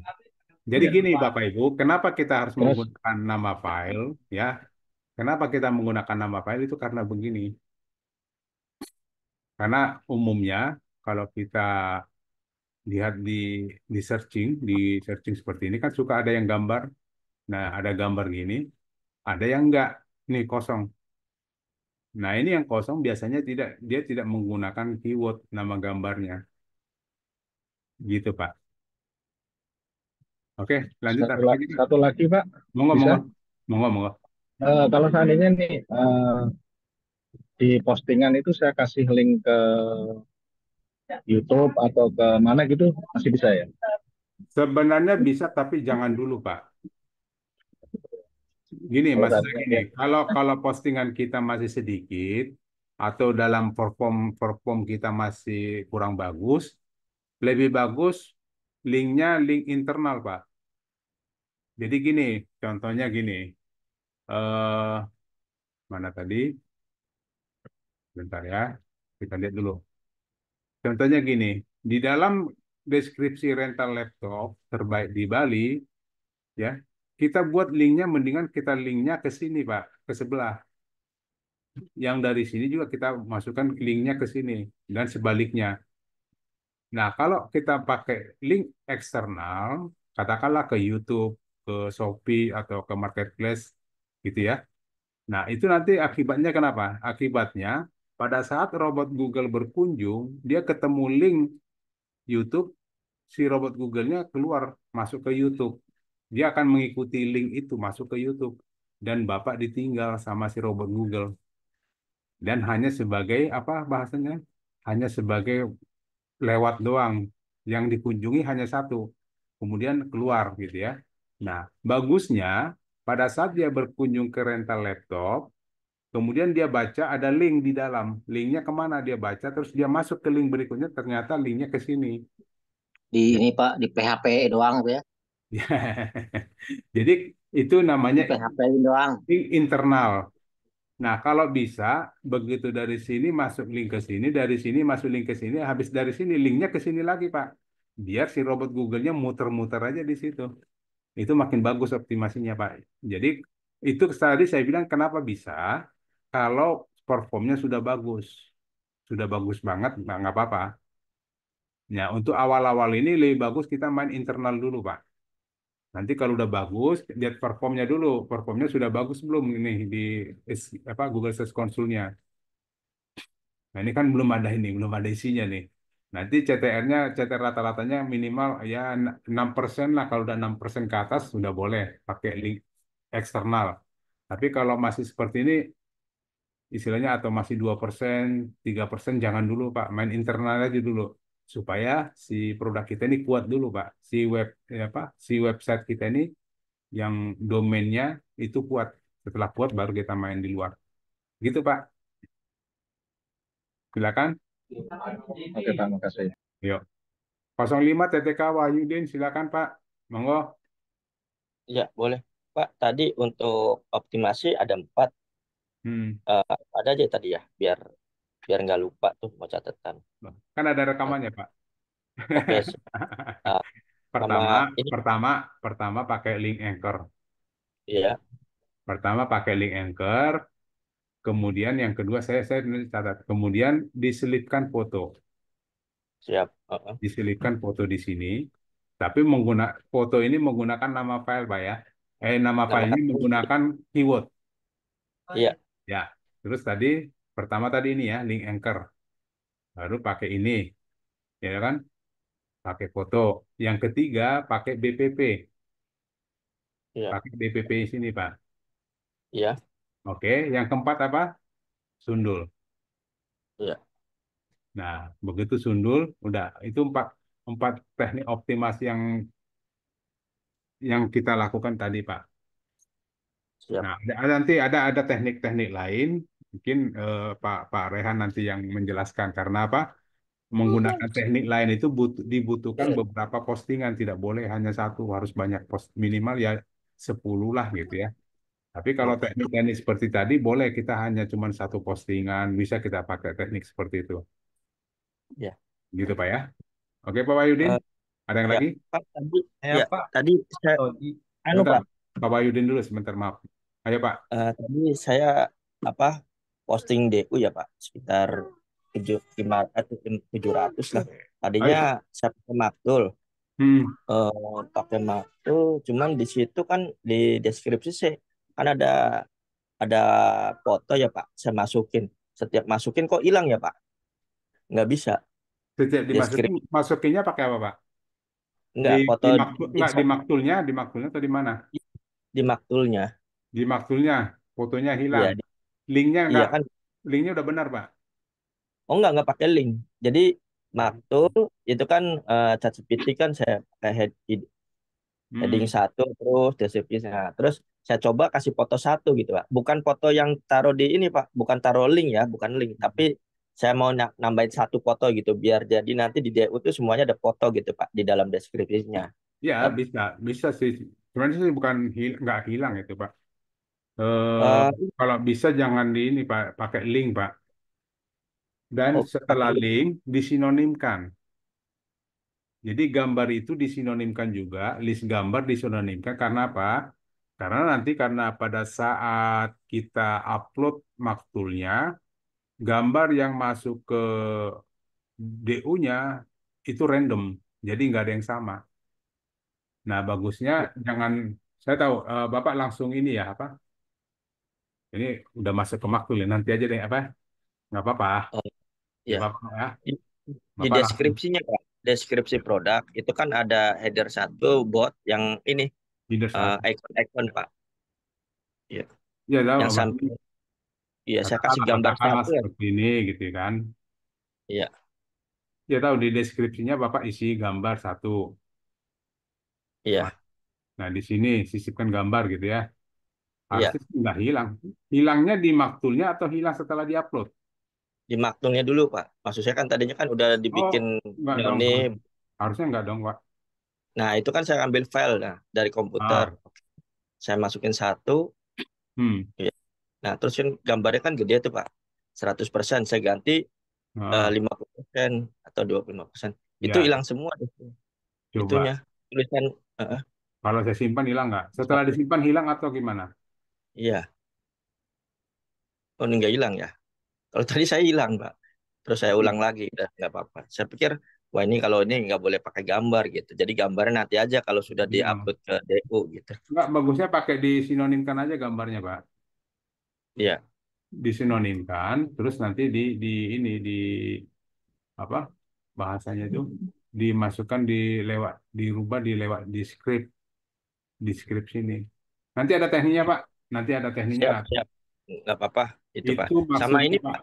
Jadi Ya. gini Bapak Ibu, kenapa kita harus Terus, menggunakan nama file ya? Kenapa kita menggunakan nama file itu karena begini. Karena umumnya kalau kita lihat di searching seperti ini kan suka ada yang gambar. Nah, ada gambar gini, ada yang enggak. Nih kosong. Nah, ini yang kosong biasanya dia tidak menggunakan keyword nama gambarnya. Gitu, Pak. Oke, lanjut apa lagi, Pak? satu lagi, Pak, Monggo, bisa? monggo. Monggo, monggo. Kalau seandainya nih, di postingan itu saya kasih link ke YouTube atau ke mana gitu, masih bisa ya? Sebenarnya bisa, tapi jangan dulu, Pak. Gini, Kalau maksudnya seandainya gini, kalau kalau postingan kita masih sedikit atau dalam perform perform kita masih kurang bagus, lebih bagus linknya link internal, Pak. Jadi gini, contohnya gini, eh mana tadi? Bentar ya, kita lihat dulu. Contohnya gini, di dalam deskripsi rental laptop terbaik di Bali, ya, kita buat linknya, mendingan kita linknya ke sini, Pak, ke sebelah. Yang dari sini juga kita masukkan linknya ke sini dan sebaliknya. Nah, kalau kita pakai link eksternal, katakanlah ke YouTube, ke Shopee atau ke Marketplace, gitu ya. Nah, itu nanti akibatnya kenapa? Akibatnya pada saat robot Google berkunjung, dia ketemu link YouTube, si robot Google-nya keluar masuk ke YouTube. Dia akan mengikuti link itu masuk ke YouTube dan Bapak ditinggal sama si robot Google. Dan hanya sebagai apa bahasanya? Hanya sebagai lewat doang. Yang dikunjungi hanya satu. Kemudian keluar gitu ya. Nah, bagusnya pada saat dia berkunjung ke rental laptop, kemudian dia baca ada link di dalam. Linknya kemana dia baca, terus dia masuk ke link berikutnya, ternyata linknya ke sini. Di ini Pak di PHP doang tuh ya, Jadi itu di namanya PHP doang. link internal. Nah, kalau bisa, begitu dari sini masuk link ke sini, dari sini masuk link ke sini, habis dari sini linknya ke sini lagi, Pak. Biar si robot Google-nya muter-muter aja di situ. Itu makin bagus optimasinya, Pak. Jadi, itu tadi saya bilang kenapa bisa, kalau performnya sudah bagus. Sudah bagus banget, nggak apa-apa. Ya, untuk awal-awal ini lebih bagus kita main internal dulu, Pak. Nanti kalau udah bagus, lihat performnya dulu. Performnya sudah bagus belum ini di apa Google Search Console-nya. Nah, ini kan belum ada ini, belum ada isinya nih. Nanti CTR-nya, CTR rata-ratanya minimal ya 6% lah. Kalau udah 6% ke atas, sudah boleh pakai link eksternal. Tapi kalau masih seperti ini, istilahnya atau masih 2%, 3%, jangan dulu, Pak. Main internal aja dulu. Supaya si produk kita ini kuat dulu, Pak. Si website kita ini yang domainnya itu kuat. Setelah kuat baru kita main di luar. Gitu Pak. Silakan. Oke Pak, makasih. Yuk. 05 TTK Wahyudin, silakan Pak. Monggo. Ya, boleh. Pak, tadi untuk optimasi ada 4. Hmm. Ada aja tadi ya, biar nggak lupa tuh mau catatan. Kan ada Eh, rekamannya Pak. Oke, eh, sama Pertama, ini pertama, pertama pakai link anchor. ya, Pertama pakai link anchor. Kemudian yang kedua saya nulis catat. Kemudian diselipkan foto. siap. Diselipkan foto di sini. Tapi foto ini menggunakan nama file Pak ya. Nama Nama filenya menggunakan keyword. iya, Ya. Terus pertama tadi ini ya, link anchor. Baru pakai ini, ya kan? Pakai foto. Yang ketiga pakai BPP. iya, Pakai BPP di sini Pak. iya, Oke. Yang keempat apa? Sundul. iya, Nah, begitu sundul, udah itu empat empat teknik optimasi yang kita lakukan tadi, Pak. siap. Nah, nanti ada teknik-teknik lain, mungkin Pak Rehan nanti yang menjelaskan karena apa? Menggunakan teknik lain itu dibutuhkan beberapa postingan, tidak boleh hanya satu, harus banyak post minimal ya 10 lah gitu ya. Tapi kalau Oke, teknik-teknik seperti tadi boleh kita hanya cuma satu postingan, bisa kita pakai teknik seperti itu, ya. gitu Pak ya. Oke Pak Wahyudin, Eh, ada yang ya, lagi? Pak, tadi Ya ya, Pak, tadi saya Sebentar, Pak, Pak Wahyudin dulu sebentar, maaf. Ayo Pak. tadi saya apa posting DU ya Pak, sekitar 700 lah. Tadinya Ayo. saya pakai Maktul. Hmm. Pakai Maktul, cuman di situ kan di deskripsi saya kan ada foto ya Pak, saya masukin. Setiap masukin kok hilang ya Pak? Nggak bisa. Sejak dimasukin, Deskripsi masukinnya pakai apa Pak? nggak foto Nggak di maktulnya atau di mana? di Maktulnya. Di maktulnya, fotonya hilang. Iya, Linknya iya nggak, kan. linknya udah benar Pak. Oh nggak pakai link. Jadi Maktul itu kan ChatGPT kan saya pakai heading Hmm. 1 terus deskripsinya. Terus saya coba kasih foto 1 gitu Pak. Bukan foto yang taruh di ini Pak, bukan taruh link ya, bukan link. Tapi saya mau nambahin 1 foto gitu biar jadi nanti di DU itu semuanya ada foto gitu Pak di dalam deskripsinya. Ya Tapi, bisa sih. Sebenarnya sih bukan nggak hilang itu Pak. Eh, eh, kalau bisa jangan di ini Pak, pakai link Pak. Dan oh, setelah pakai link. link disinonimkan. Jadi gambar itu disinonimkan juga, list gambar disinonimkan karena apa? Karena pada saat kita upload maktulnya, gambar yang masuk ke DU-nya itu random, jadi nggak ada yang sama. Nah, bagusnya jangan, saya tahu Bapak langsung ini ya apa? Ini udah masuk ke maktul ya, nanti aja deh apa? Nggak apa-apa, Oh, nggak ya. apa-apa ya. Di, di Bapak langsung deskripsinya Pak, deskripsi produk itu kan ada header 1 bot yang ini leader satu. icon-icon Pak. Iya. Ya tahu, Yang Bapak. samping, iya saya kasih gambar Katakanlah 1 ya. seperti ini gitu kan. Iya, Ya tahu di deskripsinya Bapak isi gambar satu. iya, Nah, di sini sisipkan gambar gitu ya. iya. Harusnya sih nggak hilang. Hilangnya di maktulnya atau hilang setelah diupload? Di maktulnya dulu Pak. Maksud saya kan tadinya kan udah Oh, dibikin nggak dong. sinonim. Harusnya nggak dong, Pak. Nah itu kan saya ambil file dari komputer. Ah, Saya masukin 1. hmm. Iya. Nah terus kan gambarnya kan gede tuh Pak. 100% saya ganti Ah, 50% atau 25%. Itu ya, hilang semua deh. Itunya. coba. Tulisan, eh, Kalau saya simpan hilang nggak? Setelah disimpan hilang atau gimana? iya. Oh ini nggak hilang ya. Kalau tadi saya hilang Pak. Terus saya ulang lagi. Udah nggak apa-apa. Saya pikir, wah ini kalau ini nggak boleh pakai gambar gitu. Jadi gambarnya nanti aja kalau sudah Hmm. diupload ke DU gitu. Nggak, bagusnya pakai disinonimkan aja gambarnya, Pak. Iya, Disinonimkan, terus nanti ini di apa bahasanya itu dimasukkan dirubah di lewat di script sini. Nanti ada tekniknya Pak. Nanti ada tekniknya. siap, siap. Nggak apa-apa itu Pak. Itu Sama maksudnya ini Pak. Pak,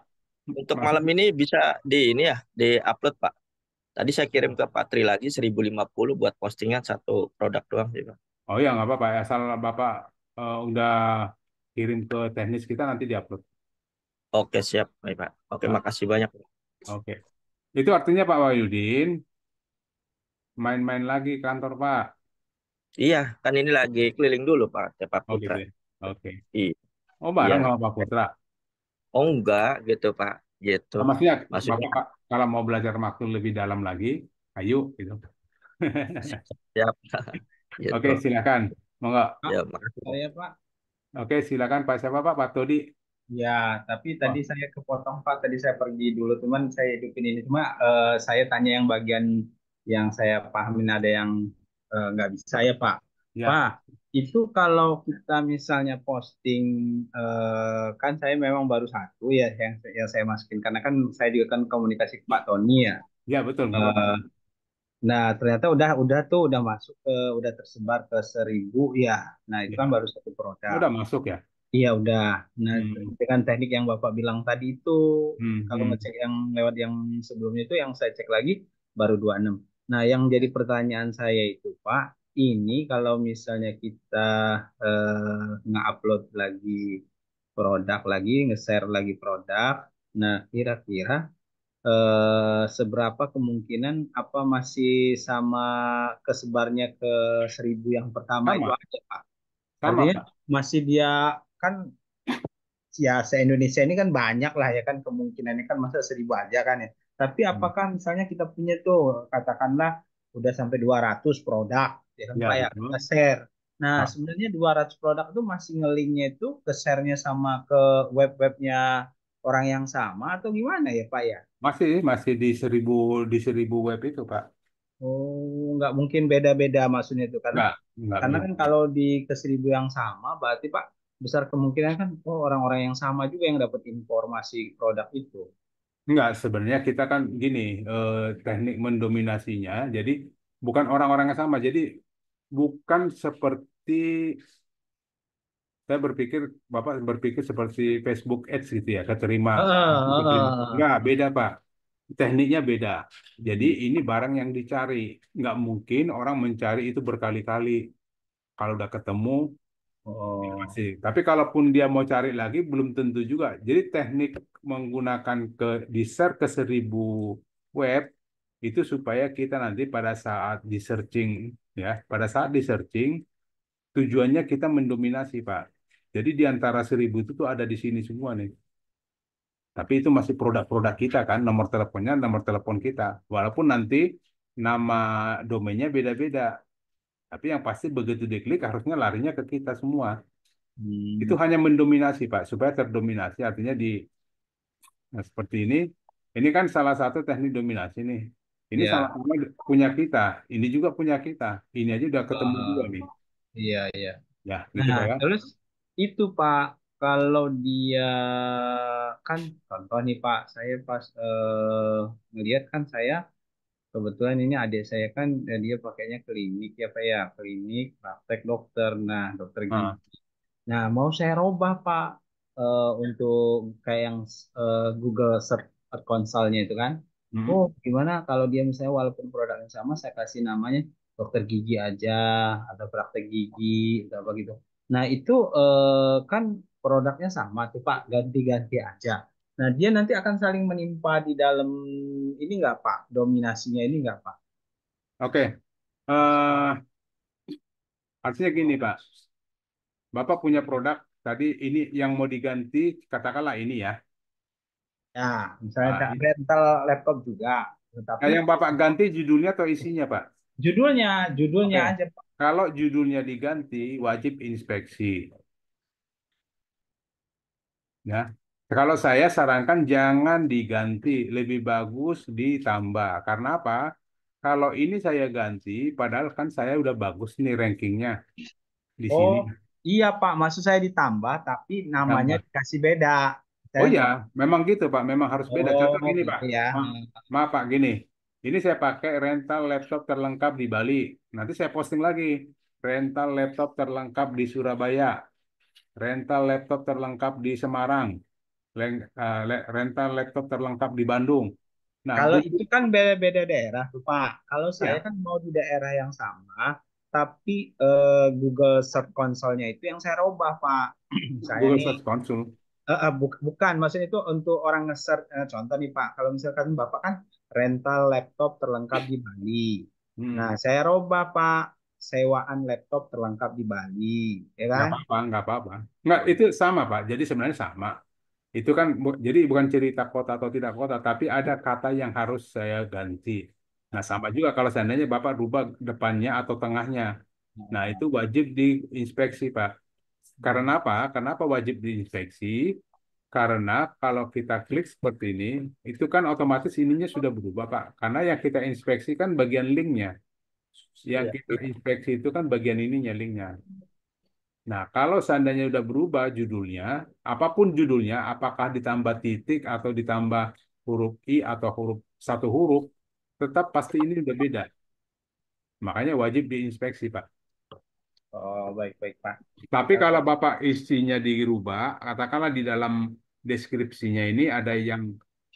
untuk malam Maksudnya ini bisa di ini ya, di-upload Pak. Tadi saya kirim ke Patri lagi 1050 buat postingan 1 produk doang sih Pak. Oh ya, nggak apa-apa. Asal Bapak udah kirim ke teknis kita nanti diupload. Oke, siap, baik Pak. Oke, Nah, makasih banyak. oke. Itu artinya Pak Wahyudin main-main lagi ke kantor Pak. Iya, kan ini lagi keliling dulu Pak, ke Pak Oh Putra. gitu ya. Oke. Iya, Oh bareng iya. sama Pak Putra. Oh enggak gitu Pak, gitu. Oh, maksudnya Maksudnya Bapak kalau mau belajar maklum lebih dalam lagi, ayo gitu. siap, Oke, gitu. silakan. Monggo. Pak, Ya, makasih Pak. saya Pak. Oke, silakan Pak siapa Pak? Pak Todi. Ya, tapi tadi Oh, saya kepotong Pak. Tadi saya pergi dulu, teman saya hidupin ini. Cuma saya tanya yang bagian yang saya pahamin ada yang nggak bisa ya Pak. ya. Pak, itu kalau kita misalnya posting, kan saya memang baru satu ya yang saya masukin. Karena kan saya juga kan komunikasi ke Pak Tony ya. Ya, betul, nggak apa-apa. Eh, nah, ternyata udah masuk udah tersebar ke 1.000 ya. Nah, itu kan Ya. baru satu produk. Udah masuk ya? Iya udah. Nah Hmm. dengan teknik yang Bapak bilang tadi itu, Hmm. kalau Hmm. ngecek yang lewat yang sebelumnya itu yang saya cek lagi baru 26. Nah yang jadi pertanyaan saya itu Pak, ini kalau misalnya kita nge-upload lagi produk lagi, nge-share lagi produk, nah kira-kira seberapa kemungkinan apa masih sama kesebarnya ke 1.000 yang pertama itu Sama, aja Pak? sama Artinya Pak. masih dia kan ya se-Indonesia ini kan banyak lah ya kan kemungkinannya kan masa 1.000 aja kan ya. Tapi Hmm. apakah misalnya kita punya tuh katakanlah udah sampai 200 produk ya kan Pak Ya, ya kita betul. share. Nah Ah, sebenarnya 200 produk itu masih ngelinknya itu ke share-nya sama ke web-webnya orang yang sama atau gimana ya Pak ya? masih di seribu web itu Pak. Oh nggak mungkin beda-beda maksudnya itu karena Nggak karena beda. kan kalau di ke 1.000 yang sama berarti Pak besar kemungkinan kan oh orang-orang yang sama juga yang dapat informasi produk itu. Nggak, sebenarnya kita kan gini, teknik mendominasinya. Jadi bukan orang-orang yang sama. Jadi bukan seperti saya berpikir, Bapak berpikir seperti Facebook Ads gitu ya, keterima, Heeh, keterima. heeh. Nggak, beda Pak. Tekniknya beda. Jadi ini barang yang dicari. Nggak mungkin orang mencari itu berkali-kali. Kalau udah ketemu, ya Oh, masih. Tapi kalaupun dia mau cari lagi, belum tentu juga. Jadi teknik menggunakan di share ke 1.000 web, itu supaya kita nanti pada saat di searching, ya, pada saat di searching, tujuannya kita mendominasi, Pak. Jadi di antara 1.000 itu tuh ada di sini semua nih. Tapi itu masih produk-produk kita kan, nomor teleponnya, nomor telepon kita. Walaupun nanti nama domainnya beda-beda. Tapi yang pasti begitu diklik harusnya larinya ke kita semua. Itu hmm, hanya mendominasi, Pak, supaya terdominasi. Artinya nah, seperti ini. Ini kan salah satu teknik dominasi nih. Ini ya. sama-sama punya kita. Ini juga punya kita. Ini aja udah ketemu juga Eh, nih. iya, iya. Ya, gitu Nah, Pak ya. terus itu Pak, kalau dia kan contoh nih Pak, saya pas ngelihat kan saya kebetulan ini adik saya kan dia pakainya klinik ya Pak ya, klinik praktek dokter. Nah, dokter Nah, gigi. Nah, mau saya robah Pak untuk kayak yang Google Search Console-nya itu kan. hmm. Oh, gimana kalau dia misalnya walaupun produknya sama, saya kasih namanya dokter gigi aja atau praktek gigi atau apa gitu. Nah, itu kan produknya sama tuh Pak, ganti-ganti aja. Nah, dia nanti akan saling menimpa di dalam ini nggak Pak? Dominasinya ini nggak Pak? Oke. Artinya gini, Pak. Bapak punya produk tadi ini yang mau diganti, katakanlah ini ya. Ya, misalnya Ah, rental laptop juga. Nah, Tetapi yang Bapak ganti judulnya atau isinya, Pak? judulnya Oke. aja Pak. Kalau judulnya diganti, wajib inspeksi. Ya. Kalau saya sarankan jangan diganti, lebih bagus ditambah. Karena apa? Kalau ini saya ganti, padahal kan saya udah bagus nih rankingnya di Oh, sini. iya Pak, maksud saya ditambah tapi namanya Tambah. dikasih beda. Oh Saya ya, memang gitu Pak, memang harus beda. Contoh oh gini Pak, gitu ya. maaf Pak, gini. Ini saya pakai rental laptop terlengkap di Bali. Nanti saya posting lagi. Rental laptop terlengkap di Surabaya. Rental laptop terlengkap di Semarang. Rental laptop terlengkap di Bandung. Nah, Kalau itu begitu kan beda-beda daerah tuh Pak. Kalau saya ya. kan mau di daerah yang sama, tapi Google Search Console-nya itu yang saya robah Pak. Saya Google nih Search Console. bukan, maksudnya itu untuk orang nge-search. Contoh nih Pak, kalau misalkan Bapak kan rental laptop terlengkap di Bali. Nah, Hmm. saya robah Pak, sewaan laptop terlengkap di Bali, ya Nggak kan? apa-apa, nggak apa-apa. Nggak, itu sama, Pak. Jadi sebenarnya sama. Itu kan, jadi bukan cerita kota atau tidak kota, tapi ada kata yang harus saya ganti. Nah, sama juga kalau seandainya Bapak rubah depannya atau tengahnya. Nah, itu wajib diinspeksi, Pak. Karena apa? Kenapa wajib diinspeksi? Karena kalau kita klik seperti ini, itu kan otomatis ininya sudah berubah, Pak. Karena yang kita inspeksi kan bagian linknya. Yang Iya. kita inspeksi itu kan bagian ininya, linknya. Nah, kalau seandainya udah berubah judulnya, apapun judulnya, apakah ditambah titik atau ditambah huruf I atau huruf satu huruf, tetap pasti ini udah beda. Makanya wajib diinspeksi, Pak. Oh, baik-baik Pak. Tapi kalau Bapak isinya dirubah, katakanlah di dalam deskripsinya ini ada yang,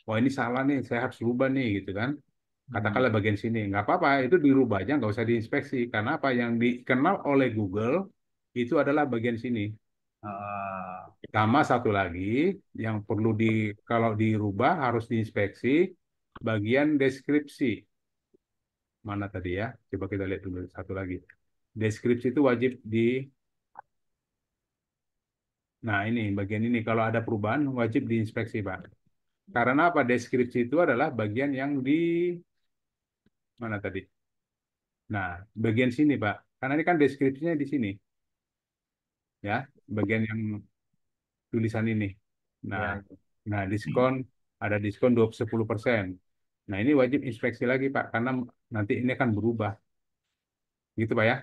wah ini salah nih, saya harus rubah nih, gitu kan. Katakanlah bagian sini, nggak apa-apa, itu dirubah aja, nggak usah diinspeksi. Karena apa yang dikenal oleh Google itu adalah bagian sini. Ah, Sama satu lagi yang perlu kalau dirubah harus diinspeksi bagian deskripsi. Mana tadi ya? Coba kita lihat dulu satu lagi. Deskripsi itu wajib Nah ini bagian ini kalau ada perubahan wajib diinspeksi, Pak. Karena apa? Deskripsi itu adalah bagian yang di mana tadi? Nah, bagian sini, Pak. Karena ini kan deskripsinya di sini, ya, bagian yang tulisan ini. Nah, ya. nah diskon ada diskon 10%. Nah, ini wajib inspeksi lagi, Pak, karena nanti ini akan berubah. Gitu, Pak ya?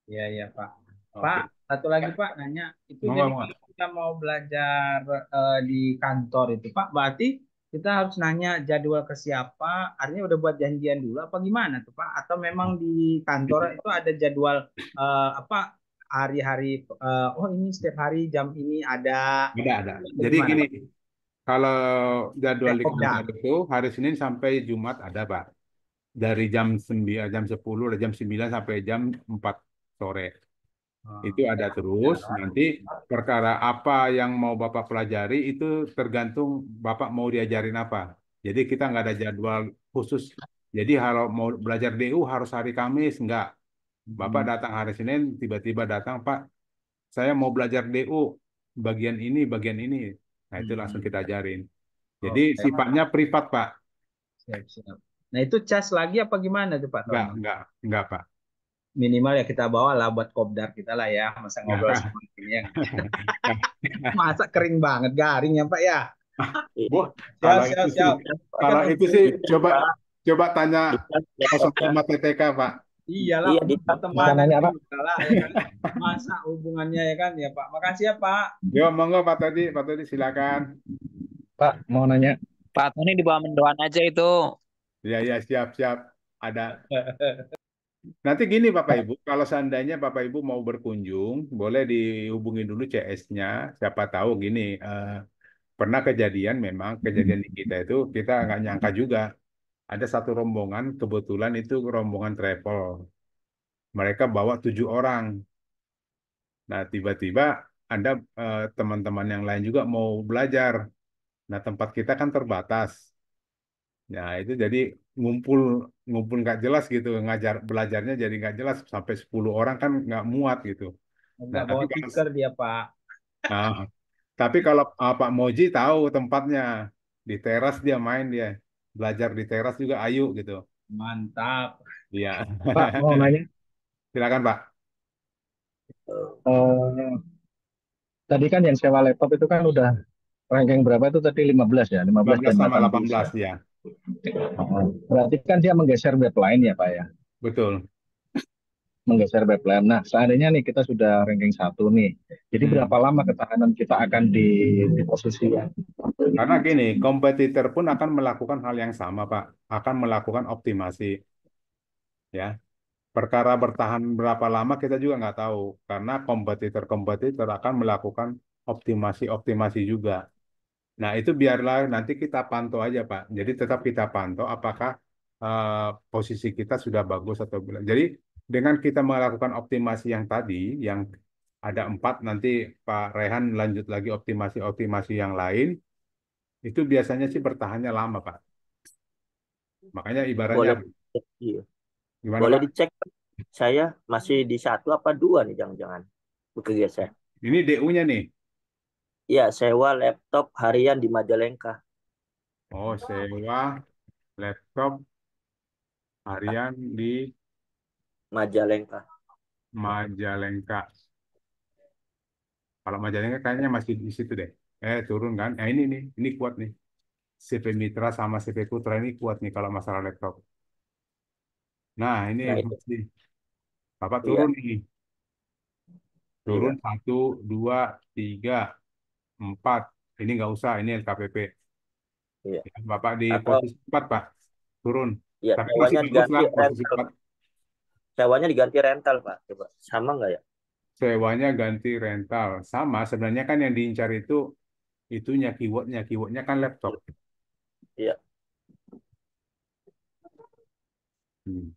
Iya, iya, Pak. Pak, Oke. satu lagi Pak nanya, itu Mau jadi nggak, mau kalau nggak? kita mau belajar di kantor itu Pak, berarti kita harus nanya jadwal ke siapa, artinya udah buat janjian dulu apa gimana tuh Pak? Atau memang di kantor itu ada jadwal apa hari-hari, oh ini setiap hari jam ini ada, Ada. atau Jadi gimana gini, Pak? kalau jadwal Kayak di Kopda. kantor itu hari Senin sampai Jumat ada, Pak. Dari jam 9, jam 10, atau jam 9 sampai jam 4 sore. Itu ada terus. Nanti perkara apa yang mau Bapak pelajari itu tergantung Bapak mau diajarin apa. Jadi kita nggak ada jadwal khusus. Jadi kalau mau belajar DU harus hari Kamis, nggak. Bapak datang hari Senin, tiba-tiba datang, Pak, saya mau belajar DU, bagian ini. Nah, itu langsung kita ajarin. Jadi Oke, sifatnya privat, Pak. siap-siap. Nah itu cas lagi apa gimana tuh Pak Tony? Enggak, Pak. Minimal ya kita bawa lah buat kopdar kita lah ya, masa ngobrol sama ini ya. Masa kering banget garing ya Pak ya. Bu, Siap, kalau siap, itu sih, siap. kalau Kan itu sih coba coba tanya 05 TTK, Pak. iyalah Iya, untuk Bisa pertemanan nanya Pak? juga lah ya kan. Masa hubungannya ya kan ya Pak. Makasih ya Pak. Yo, monggo Pak Todi silakan. Pak, mau nanya. Pak Tony di bawah mendoan aja itu. Ya, siap. Ada. Nanti gini Bapak Ibu, kalau seandainya Bapak Ibu mau berkunjung, boleh dihubungi dulu CS-nya. Siapa tahu gini, pernah kejadian di kita itu kita nggak nyangka juga. Ada satu rombongan, kebetulan itu rombongan travel. Mereka bawa 7 orang. Nah, tiba-tiba ada teman-teman yang lain juga mau belajar. Nah, tempat kita kan terbatas. Nah, itu jadi ngumpul ngumpul nggak jelas gitu, belajarnya jadi nggak jelas sampai 10 orang kan nggak muat gitu. Nah, Nggak bawa tikar dia Pak. nah, tapi kalau Pak Moji tahu tempatnya di teras dia main dia belajar di teras juga ayo gitu. Mantap. Iya, Pak, mau nanya. silakan Pak. Eh, Tadi kan yang sewa laptop itu kan udah ranking berapa itu tadi 15 ya, 15 15 dan sama 18 18 ya. ya, Berarti kan dia menggeser web lain ya Pak ya, betul. menggeser web lain. Nah, seandainya nih kita sudah ranking 1 nih, jadi berapa lama ketahanan kita akan di posisi yang Karena gini, kompetitor pun akan melakukan hal yang sama Pak, akan melakukan optimasi ya. Perkara bertahan berapa lama kita juga nggak tahu karena kompetitor akan melakukan optimasi juga. Nah itu biarlah nanti kita pantau aja Pak. Jadi tetap kita pantau apakah posisi kita sudah bagus atau belum. Jadi dengan kita melakukan optimasi yang tadi, yang ada 4, nanti Pak Rehan lanjut lagi optimasi-optimasi yang lain, itu biasanya sih bertahannya lama, Pak. Makanya ibaratnya, Boleh dicek, iya. gimana Boleh Pak? dicek. Saya masih di 1 apa 2 nih jangan-jangan bekerja saya. Ini DU-nya nih. Iya, sewa laptop harian di Majalengka. Oh, sewa laptop harian di Majalengka. Majalengka. Kalau Majalengka kayaknya masih di situ deh. Turun kan? Ini nih, ini kuat nih. CP Mitra sama CP Putra ini kuat nih kalau masalah laptop. Nah, ini Nah, itu. masih Bapak turun Iya, nih. Turun iya, 1, 2, 3, 4. Ini nggak usah, ini LKPP. iya. Ya, Bapak di Atau posisi 4, Pak. Turun. ya Tapi masih sewanya bagus diganti lah posisi rental. 4. Sewanya diganti rental, Pak. Coba sama nggak ya? Sewanya ganti rental. Sama, sebenarnya kan yang diincar itu itunya keywordnya. Keywordnya kan laptop. Iya, Hmm.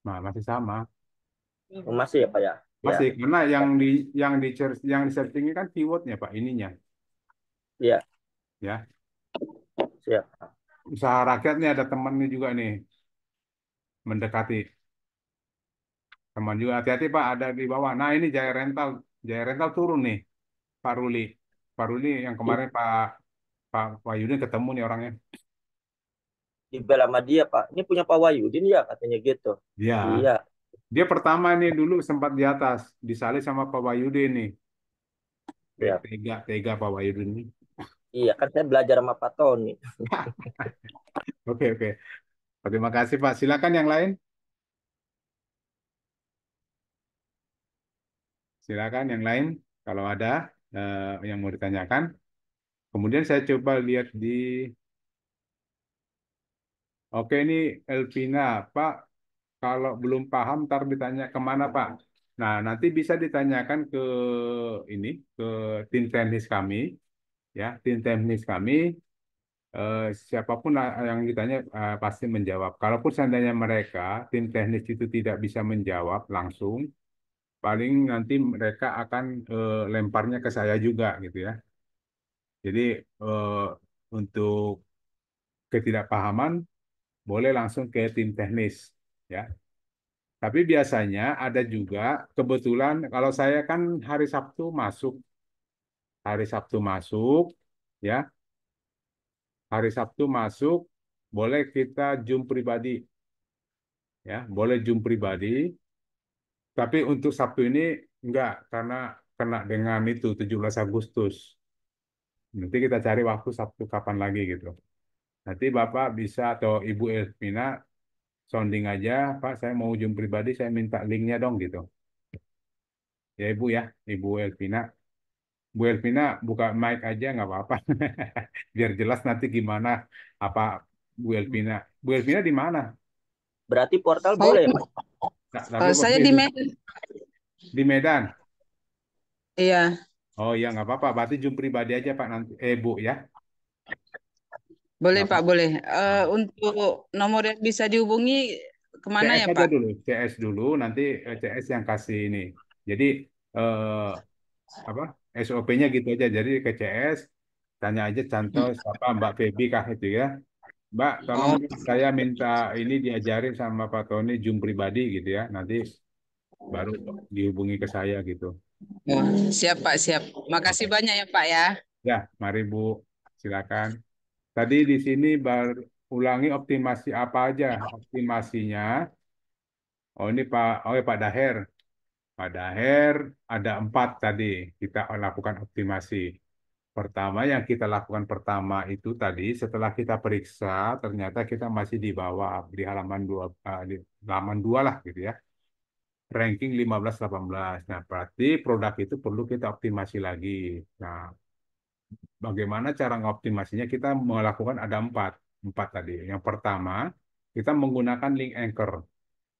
Nah, masih sama. masih ya, Pak ya? Ya, Masih, karena yang di searchingnya kan keywordnya, Pak, ininya. iya, Ya, siap. usaha rakyat nih ada temannya juga nih mendekati. Teman juga hati-hati Pak, ada di bawah. Nah, ini Jaya Rental turun nih, Pak Ruli. Pak Ruli yang kemarin Pak Wahyudin ketemu nih orangnya. Di bel sama dia, Pak. Ini punya Pak Wahyudin ya, katanya gitu. Dia, Iya, dia pertama nih dulu sempat di atas, disalib sama Pak Wahyudin nih. siap. Tega, tega Pak Wahyudin nih. Iya, kan saya belajar sama Pak Tony. Oke, oke. Terima kasih Pak. Silakan yang lain. Silakan yang lain. Kalau ada yang mau ditanyakan. Kemudian saya coba lihat di, oke ini Elvina, Pak. Kalau belum paham, ntar ditanya kemana Pak. Nah, nanti bisa ditanyakan ke ini, ke tim teknis kami, ya, tim teknis kami. Siapapun yang ditanya pasti menjawab. Kalaupun seandainya mereka, tim teknis itu tidak bisa menjawab langsung, paling nanti mereka akan lemparnya ke saya juga, gitu ya. Jadi untuk ketidakpahaman boleh langsung ke tim teknis, ya. Tapi biasanya ada juga kebetulan kalau saya kan hari Sabtu masuk, ya, hari Sabtu masuk, boleh kita Zoom pribadi, ya, boleh Zoom pribadi. Tapi untuk Sabtu ini enggak karena kena dengan itu 17 Agustus. Nanti kita cari waktu Sabtu kapan lagi gitu. Nanti Bapak bisa atau Ibu Elvina sounding aja, Pak, saya mau Zoom pribadi, saya minta linknya dong gitu. Ya Ibu ya, Ibu Elvina. Bu Elvina buka mic aja nggak apa-apa. Biar jelas nanti gimana apa Bu Elvina. Bu Elvina di mana? Berarti portal Saya boleh ya, Pak? Tapi saya di Medan. di Medan. Iya, Oh iya nggak apa-apa. Berarti Zoom pribadi aja Pak nanti. Bu ya. boleh Nggak Pak, apa-apa. boleh. Nah, Untuk nomor yang bisa dihubungi kemana CS ya aja Pak? dulu. CS dulu. Nanti CS yang kasih ini. Jadi eh, apa? SOP-nya gitu aja. Jadi ke CS tanya aja contoh siapa Mbak Feby kah itu ya. Mbak, tolong Oh, saya minta ini diajarin sama Pak Tony Zoom pribadi gitu ya. Nanti baru dihubungi ke saya gitu. oh, siap Pak, siap. Makasih Oke. banyak ya Pak ya. Ya, mari Bu, silakan. Tadi di sini ulangi optimasi apa aja optimasinya. Oh ini Pak Daher. Pak Daher ada 4 tadi kita lakukan optimasi. Pertama yang kita lakukan pertama itu tadi setelah kita periksa ternyata kita masih di bawah di halaman 2 di halaman 2 lah gitu ya. Ranking 15-18. Nah, berarti produk itu perlu kita optimasi lagi. Nah, bagaimana cara ngoptimasinya? Kita melakukan ada 4 tadi. Yang pertama, kita menggunakan link anchor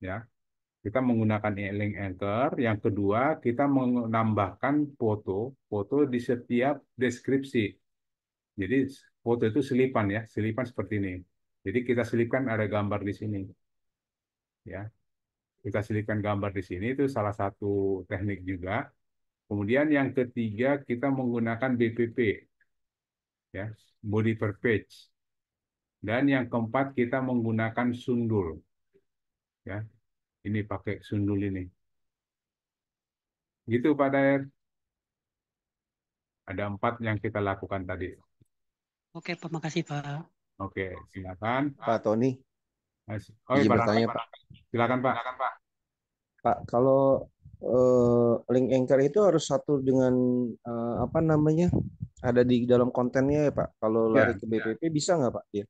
ya. Kita menggunakan link anchor. Yang kedua, kita menambahkan foto di setiap deskripsi. Jadi foto itu selipan ya, selipan seperti ini. Jadi kita selipkan ada gambar di sini, ya. kita selipkan gambar di sini, itu salah satu teknik juga. Kemudian yang ketiga kita menggunakan BPP, ya, body per page. Dan yang keempat kita menggunakan sundul, ya. Ini pakai sundul ini. Gitu Pak Daer. Ada 4 yang kita lakukan tadi. Oke, Pak, makasih, Pak. Oke, silakan. Pak Tony, Oh, iya, izin Pak bertanya Rangga. Pak. Silakan Pak. Pak, kalau link anchor itu harus satu dengan apa namanya, ada di dalam kontennya ya Pak. Kalau Ya, lari ke BPP bisa nggak Pak dia?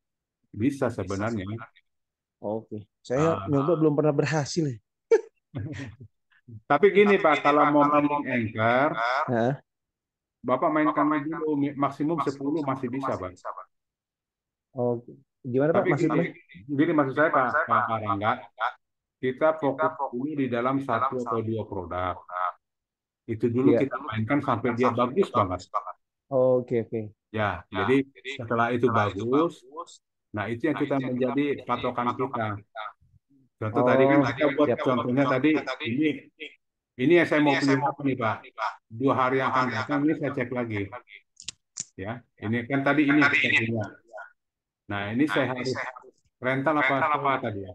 bisa sebenarnya. Oke, saya Ah, nyoba belum pernah berhasil ya. tapi gini Pak, kalau mau main link anchor, Hah? Bapak mainkan dulu maksimum 10 masih bisa, Pak. Oke, gimana Pak Tapi maksudnya? gini maksud saya Pak Rangga, kita fokus dulu di dalam 1 atau 2 produk. Itu dulu Iya. kita mainkan sampai dia bagus banget. Oke, oke. Ya, jadi setelah itu bagus, nah itu yang kita menjadi patokan kita. Contoh tadi kan kita buat siap. contohnya tadi, ini yang saya mau pilih apa nih Pak? 2 hari yang akan datang ini saya cek lagi. Ya, ini kan tadi ini kita punya. Nah, ini saya harus rental apa sewa tadi ya.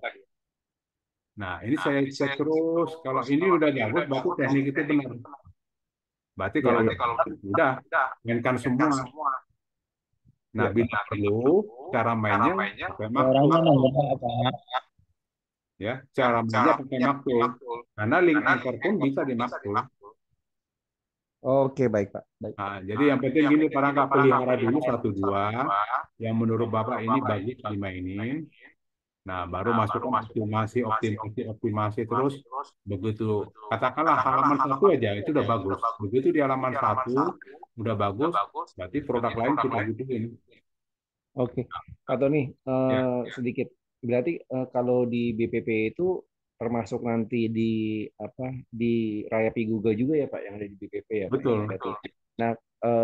Nah, ini saya cek terus. Kalau ini udah bagus, berarti teknik itu benar. Berarti kalau udah mainkan semua. Nah, bila perlu cara mainnya pakai makro. Ya, cara mainnya pakai makro. Karena link anchor pun bisa di makro. Oke, baik Pak. Baik. Nah, jadi yang penting gini, para nggak pelihara dulu 1-2 yang menurut Bapak ini bagus dimainin. Nah, baru masukkan optimasi terus. Begitu katakanlah halaman 1 aja itu udah bagus. Begitu di halaman 1 udah bagus, berarti produk lain kita butuhin. Oke, Pak Tony, sedikit. Berarti kalau di BPP itu termasuk nanti di Rayapi Google juga ya Pak yang ada di BPP ya Pak? Betul. Nah,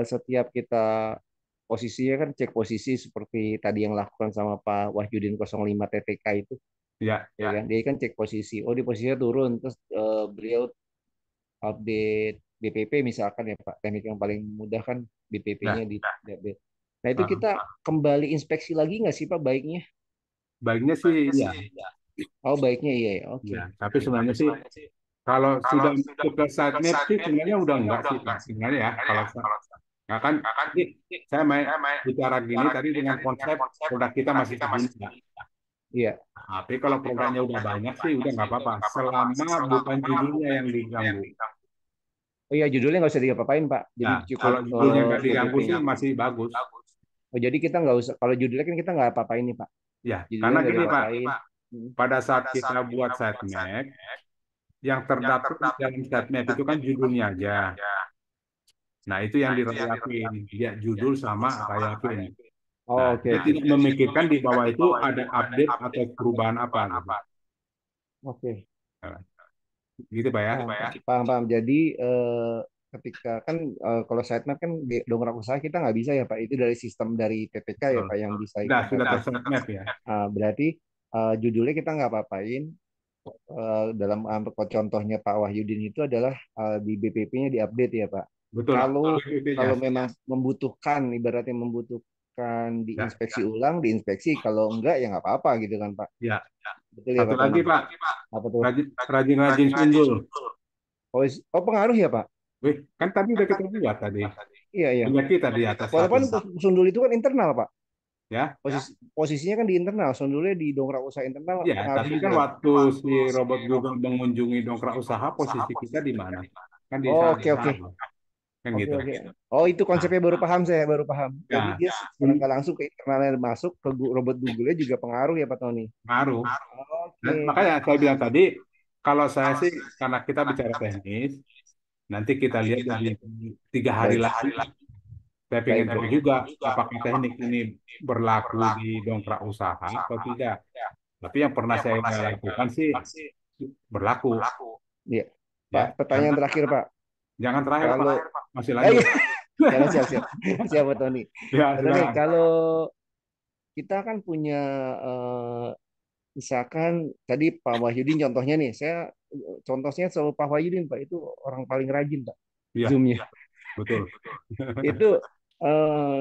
setiap kita posisinya kan cek posisi seperti tadi yang lakukan sama Pak Wahyudin 05 TTK itu. Ya kan? Dia kan cek posisi. Oh, di posisinya turun, terus beliau update BPP misalkan ya Pak. Teknik yang paling mudah kan BPP-nya di update. Nah, itu kita kembali inspeksi lagi nggak sih Pak baiknya? Baiknya sih iya. Oh, baiknya iya ya. Oke. Ya, tapi sebenarnya sih kalau sudah masuk ke sitemap sih sebenarnya udah enggak sih Pak. Sebenarnya ya kalau nggak kan saya main bicara gini tadi dengan konsep produk kita masih segini. Iya. Tapi kalau produknya udah banyak sih udah nggak apa-apa. Selama bukan judulnya yang diganggu. Oh iya, judulnya nggak usah diapa-apain Pak. Jadi Nah, cukup kalau judulnya nggak diganggu BPP-nya. sih masih bagus. Oh, jadi kita nggak usah. Kalau judulnya kan kita nggak apa-apain nih Pak. Ya, Judulnya karena nggak gini Pak, diapa-apain. pada saat kita buat sitemap, yang terdaftar di dalam sitemap itu kan judulnya aja. Nah, itu yang dirayapin, dia judul sama rayapin. Nah, Oh, oke. dia tidak memikirkan di bawah itu ada update atau perubahan apa. Gitu. Oke. Nah, gitu Pak ya. Paham. Jadi ketika kan kalau sitemap kan di dongkrak usaha kita nggak bisa ya Pak. Itu dari sistem dari PPK ya Pak yang bisa. Sudah tersitemap ya. Berarti judulnya kita nggak apa-apain. Dalam contohnya Pak Wahyudin itu adalah di BPP-nya diupdate ya Pak. Betul. Kalau memang membutuhkan, ibaratnya membutuhkan diinspeksi ulang, diinspeksi. Kalau enggak ya nggak apa-apa gitu kan Pak. Ya. Betul ya Satu Pak. lagi Pak. Apa tuh? Rajin sundul. Oh, pengaruh ya Pak? Wih, kan tadi udah kita buat tadi. Iya. Punya kita di atas. Walaupun sundul itu kan internal Pak. Ya. Posisinya kan di internal, sundulnya di dongkrak usaha internal. Ya, tapi kan waktu si robot Google mengunjungi dongkrak usaha, posisi kita di mana? Kan di sana. Oke. Kan gitu. Oh, itu konsepnya baru paham saya, baru paham. Jadi Ya. dia nggak langsung ke internalnya masuk ke robot Google-nya juga pengaruh ya Pak Tony. Pengaruh. Nah, makanya saya bilang tadi, kalau saya sih karena kita bicara teknis, nanti kita lihat dari 3 hari lagi. Saya ingin tahu juga apakah teknik ini berlaku di dongkrak usaha atau tidak. Tapi yang pernah saya lakukan sih berlaku. Iya. Pak, pertanyaan terakhir Pak. Jangan terakhir Pak, masih Oh, lanjut. iya. Siap Pak Tony. Ya, Tony, kalau kita kan punya misalkan tadi Pak Wahyudin contohnya nih, saya contohnya selalu Pak Wahyudin Pak itu orang paling rajin Pak Iya, Zoom-nya. betul. Itu eh,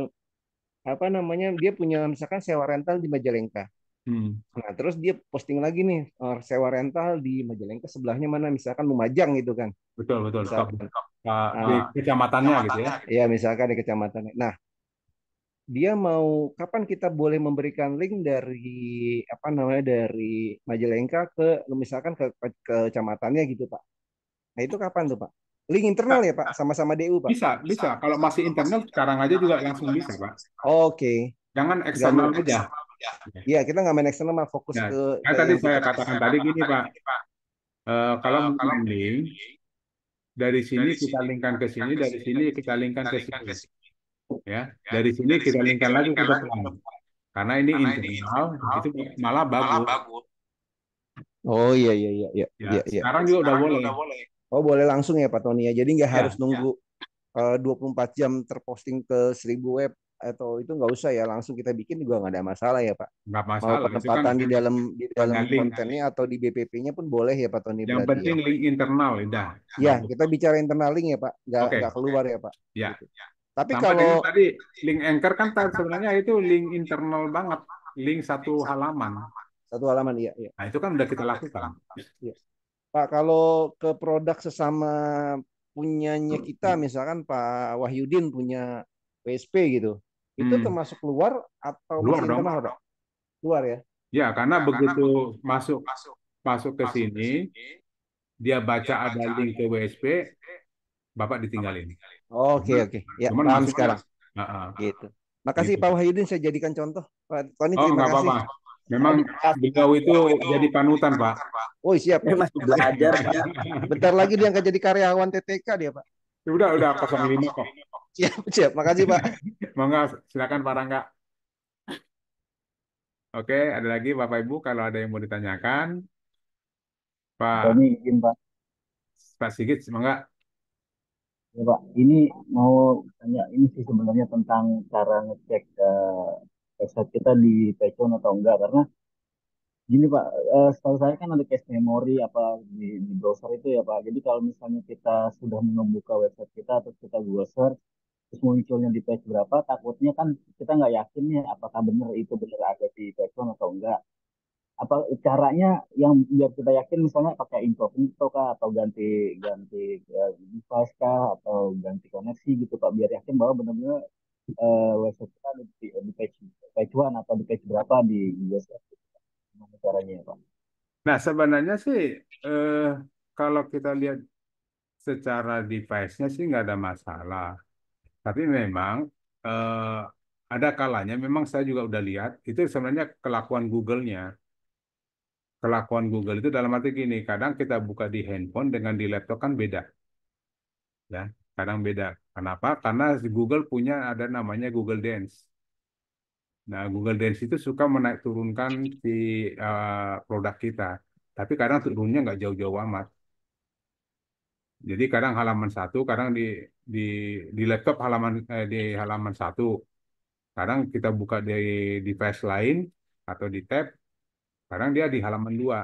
apa namanya dia punya misalkan sewa rental di Majalengka. Hmm, Nah, terus dia posting lagi nih sewa rental di Majalengka sebelahnya mana misalkan Lumajang gitu kan. betul, betul. Top. Misalkan Di ah, kecamatannya gitu ya. ya misalkan di kecamatan. Nah, dia mau kapan kita boleh memberikan link dari apa namanya dari Majalengka ke misalkan ke kecamatannya gitu, Pak. Nah, itu kapan tuh, Pak? Link internal Nah, ya, Pak, sama-sama DU, Pak. bisa, bisa. Kalau masih internal sekarang aja juga langsung bisa, Pak. Oke, Jangan nggak eksternal aja. ya kita nggak main eksternal, mah fokus Nah, ke tadi yang saya kita. katakan tadi gini, Pak. Kalau menggunakan link, dari sini kita linkkan ke sini, dari sini kita linkkan ke sini. Ya, dari sini kita linkkan lagi ke depan. Karena ini internal, itu malah bagus. Oh iya iya iya iya Ya, iya iya. sekarang juga udah boleh. Oh boleh langsung ya Pak Tony ya. Jadi nggak harus Ya, nunggu 24 jam terposting ke 1000 web atau itu nggak usah ya langsung kita bikin juga nggak ada masalah ya Pak. nggak Mau masalah. Itu kan penempatan di dalam ada link. kontennya atau di BPP-nya pun boleh ya Pak Tony Yang berarti ya. penting link internal, udah Ya bagus. kita bicara internal link ya Pak, nggak Oke, keluar ya Pak. ya. Gitu. Tapi Sama kalau dengan tadi link anchor kan sebenarnya itu link internal banget, link satu halaman. satu halaman iya iya. Nah, itu kan udah kita lakukan. Iya. Pak kalau ke produk sesama punyanya kita misalkan Pak Wahyudin punya PSP gitu, itu Hmm, termasuk luar atau luar masih dong. internal Pak? Luar ya. Ya, karena begitu masuk masuk ke sini, dia baca ada link ke WSP, Bapak ditinggalin. Oke Cuman, oke ya cuman paham masuknya, sekarang nah, gitu. Makasih gitu. Pak Wahyudin saya jadikan contoh. Pak Tony Oh, terima nggak kasih. apa-apa. Memang Tadi kasih beliau itu jadi panutan, Pak. Oh siap. saya masih belajar Pak. Bentar lagi dia akan jadi karyawan TTK dia Pak. Udah 05 kok. Siap siap. Makasih Pak. Monggo, silakan Pak Rangga. Oke, ada lagi Bapak Ibu kalau ada yang mau ditanyakan, Pak Tony izin Pak. Pak Sigit, semoga. Ya, Pak, ini mau tanya ini sih sebenarnya tentang cara ngecek website kita di Pecon atau enggak karena gini Pak, setahu saya kan ada cache memory apa di browser itu ya Pak. Jadi kalau misalnya kita sudah membuka website kita atau kita Google search terus munculnya di page berapa, takutnya kan kita nggak yakin nih apakah benar itu benar ada di Pecon atau enggak. Apa caranya yang biar kita yakin misalnya pakai incognito kah atau ganti ganti device kah atau ganti koneksi gitu Pak biar yakin bahwa benar-benar website kita ada di page page one atau di page berapa di Google Search. Gimana caranya ya Pak? Nah, sebenarnya sih eh, kalau kita lihat secara device-nya sih nggak ada masalah. Tapi memang eh, ada kalanya, memang saya juga udah lihat, itu sebenarnya kelakuan Google-nya. Kelakuan Google itu dalam arti gini, kadang kita buka di handphone dengan di laptop kan beda. Ya, kadang beda. Kenapa? Karena Google punya ada namanya Google Dance. Nah, Google Dance itu suka menaik turunkan si produk kita. Tapi kadang turunnya nggak jauh-jauh amat. Jadi kadang halaman satu, kadang di di laptop di halaman satu. Kadang kita buka di device lain atau di tab, kadang dia di halaman dua.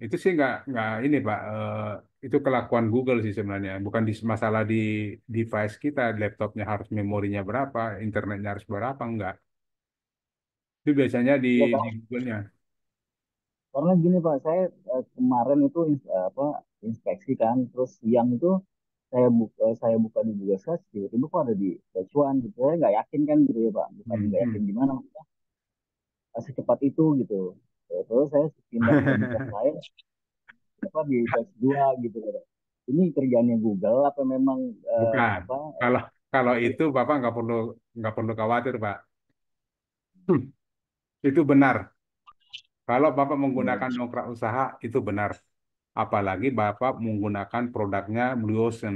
Itu sih nggak ini Pak. Itu kelakuan Google sih sebenarnya. Bukan masalah di device kita, laptopnya harus memorinya berapa, internetnya harus berapa, enggak. Itu biasanya Ya di Pak, Google-nya. karena gini Pak, saya kemarin itu apa inspeksi kan, terus siang itu saya buka di Google Search, tiba-tiba kok ada di page one gitu. Saya nggak yakin kan gitu ya Pak, bukan Hmm, nggak yakin hmm. gimana, secepat itu gitu. Terus saya pindah ke device lain, apa di page 2 gitu. Ini kerjaannya Google apa memang Bukan. apa Kalau kalau itu Bapak nggak perlu khawatir, Pak. Hmm, itu benar. Kalau Bapak menggunakan dongkrak usaha itu benar. Apalagi Bapak menggunakan produknya Blue Ocean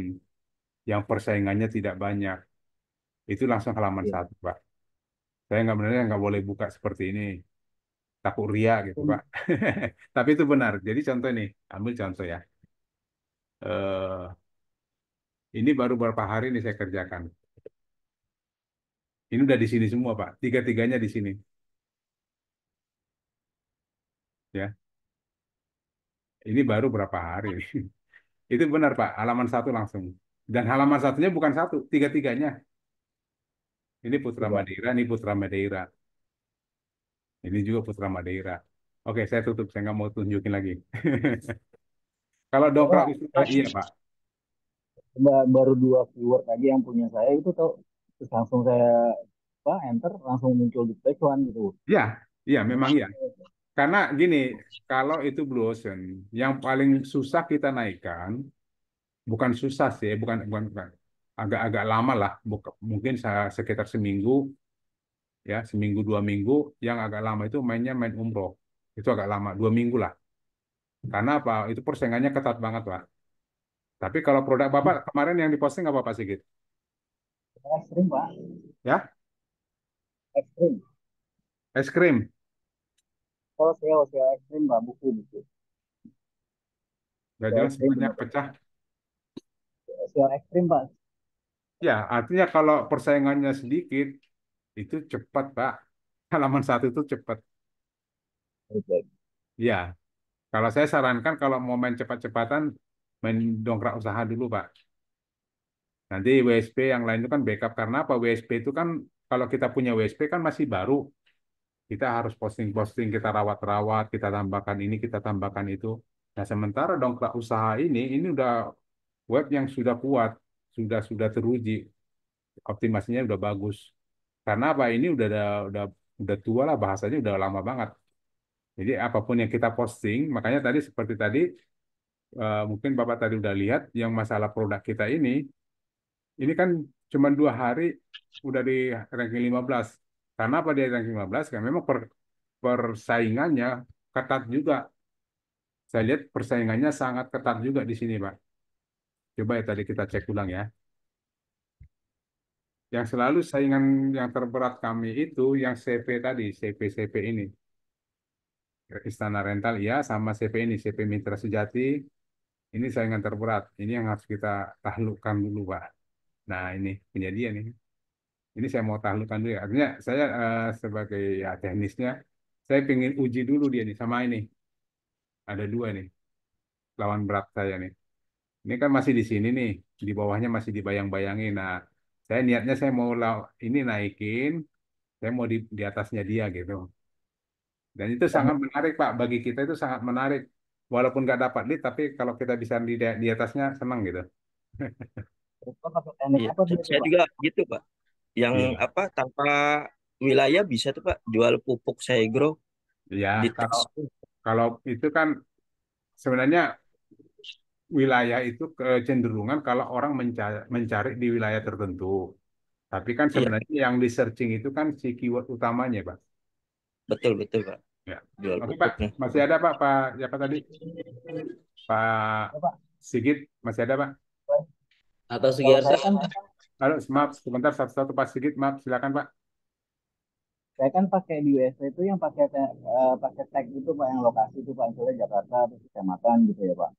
yang persaingannya tidak banyak. Itu langsung halaman ya, satu, Pak. Saya nggak benernya nggak boleh buka seperti ini. Takut ria gitu, Pak. Tapi itu benar. Jadi contoh nih, ambil contoh ya. Eh, ini baru beberapa hari ini saya kerjakan. Ini udah di sini semua, Pak. Tiga-tiganya di sini. Ya, ini baru berapa hari. Itu benar Pak, halaman satu langsung. Dan halaman satunya bukan satu, tiga-tiganya. Ini Putra Coba. Madura, ini Putra Madeira. Ini juga Putra Madeira. Oke, saya tutup. Saya nggak mau tunjukin lagi. Kalau dongkrak Pak, usaha, iya Pak. baru dua keyword aja yang punya saya itu tuh terus langsung saya apa enter langsung muncul di page one gitu. Iya, iya memang iya. Karena gini, kalau itu Blue Ocean, yang paling susah kita naikkan, bukan susah sih, bukan. Agak-agak lama lah, mungkin sekitar seminggu, ya seminggu 2 minggu. Yang agak lama itu main umroh, itu agak lama 2 minggu lah. Karena apa? Itu persaingannya ketat banget Pak. Tapi kalau produk Bapak kemarin yang diposting apa Pak Sigit? Ekstrim Pak, Ya, ekstrim. es krim. Kalau SEO ekstrim Pak, buku Gak SEO jelas ekstrim banyak bener. pecah. SEO ekstrim Pak. Ya, artinya kalau persaingannya sedikit, itu cepat Pak. Halaman satu itu cepat. Oke. Ya, kalau saya sarankan kalau mau main cepat-cepatan, main dongkrak usaha dulu Pak. Nanti WSP yang lain itu kan backup. Karena apa? WSP itu kan, kalau kita punya WSP kan masih baru. Kita harus posting-posting, kita rawat-rawat, kita tambahkan ini, kita tambahkan itu. Nah, sementara dongkrak usaha ini udah web yang sudah kuat, sudah teruji, optimasinya udah bagus. Karena apa? Ini udah tua lah bahasanya, udah lama banget. Jadi apapun yang kita posting, makanya tadi seperti tadi mungkin Bapak tadi udah lihat yang masalah produk kita ini kan cuma 2 hari udah di ranking 15. Karena apa dia ranking 15? Karena memang persaingannya ketat juga. Saya lihat persaingannya sangat ketat juga di sini, Pak. Coba ya tadi kita cek ulang ya. Yang selalu saingan yang terberat kami itu yang CP tadi, CP ini. Istana Rental ya, sama CP ini, CP Mitra Sejati. Ini saingan terberat. Ini yang harus kita taklukkan dulu, Pak. Nah, ini punya dia nih. Ini saya mau taklukkan dulu ya. Artinya saya sebagai ya teknisnya, saya pengen uji dulu dia nih sama ini. Ada dua nih, lawan berat saya nih. Ini kan masih di sini nih, di bawahnya masih dibayang-bayangin. Nah, saya niatnya saya mau ini naikin, saya mau di atasnya dia gitu. Dan itu sangat menarik Pak, bagi kita itu sangat menarik. Walaupun nggak dapat lead, tapi kalau kita bisa di atasnya senang gitu. Pak pakai teknik Iya, apa dia tuh saya Pak? juga gitu Pak. Yang Iya. apa tanpa wilayah bisa tuh Pak jual pupuk Segro Ya, di kalau teks. kalau itu kan sebenarnya wilayah itu kecenderungan kalau orang mencari di wilayah tertentu. Tapi kan Iya, sebenarnya yang di searching itu kan si keyword utamanya, Pak. betul betul Pak. Ya. Jual Oke, Pak. pupuknya. Masih ada, Pak. Pak, siapa tadi? Pak Ya, Pak. Sigit, masih ada, Pak? Atau Kalau saya Sugiarto? kan Halo, maaf, sebentar satu-satu Pak Sigit, maaf, silakan, Pak. saya kan pakai di USB itu yang pakai tag itu Pak yang lokasi itu Pak misalnya Jakarta atau kecamatan gitu ya Pak.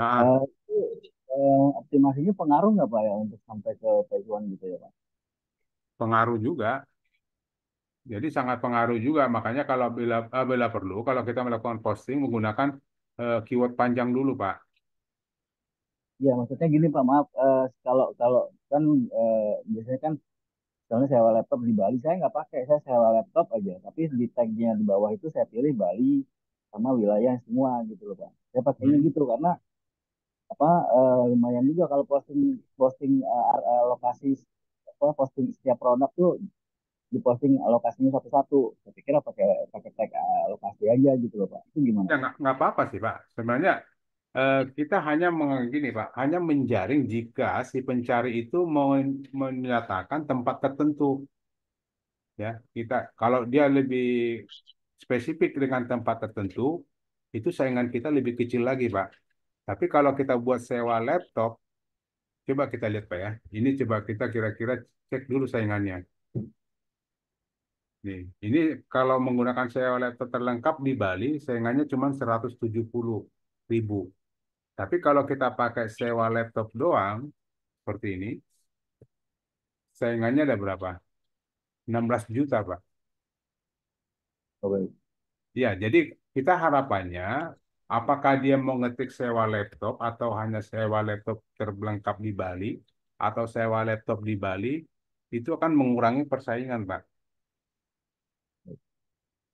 Ah, Itu optimasinya pengaruh nggak Pak ya untuk sampai ke page one gitu ya Pak? pengaruh juga. Jadi sangat pengaruh juga. Makanya kalau bila perlu, kalau kita melakukan posting menggunakan keyword panjang dulu, Pak. Iya maksudnya gini Pak maaf kalau kalau kan biasanya kan misalnya sewa laptop di Bali saya nggak pakai saya sewa laptop aja tapi di tagnya di bawah itu saya pilih Bali sama wilayah semua gitu loh Pak. Saya pakainya Hmm. gitu karena apa lumayan juga kalau posting posting lokasi apa posting setiap produk tuh diposting lokasinya satu-satu. Saya pikir pakai pakai tag lokasi aja gitu loh Pak. Itu gimana Ya Pak? nggak apa-apa sih, Pak. Sebenarnya kita hanya gini, Pak, hanya menjaring jika si pencari itu mau menyatakan tempat tertentu. Ya, kita kalau dia lebih spesifik dengan tempat tertentu, itu saingan kita lebih kecil lagi, Pak. Tapi kalau kita buat sewa laptop, coba kita lihat, Pak ya. Ini coba kita kira-kira cek dulu saingannya. Nih, ini kalau menggunakan sewa laptop terlengkap di Bali, saingannya cuma 170.000. Tapi kalau kita pakai sewa laptop doang, seperti ini, saingannya ada berapa? 16 juta, Pak. Oke. Ya, jadi kita harapannya, apakah dia mau ngetik sewa laptop atau hanya sewa laptop terlengkap di Bali atau sewa laptop di Bali, itu akan mengurangi persaingan, Pak.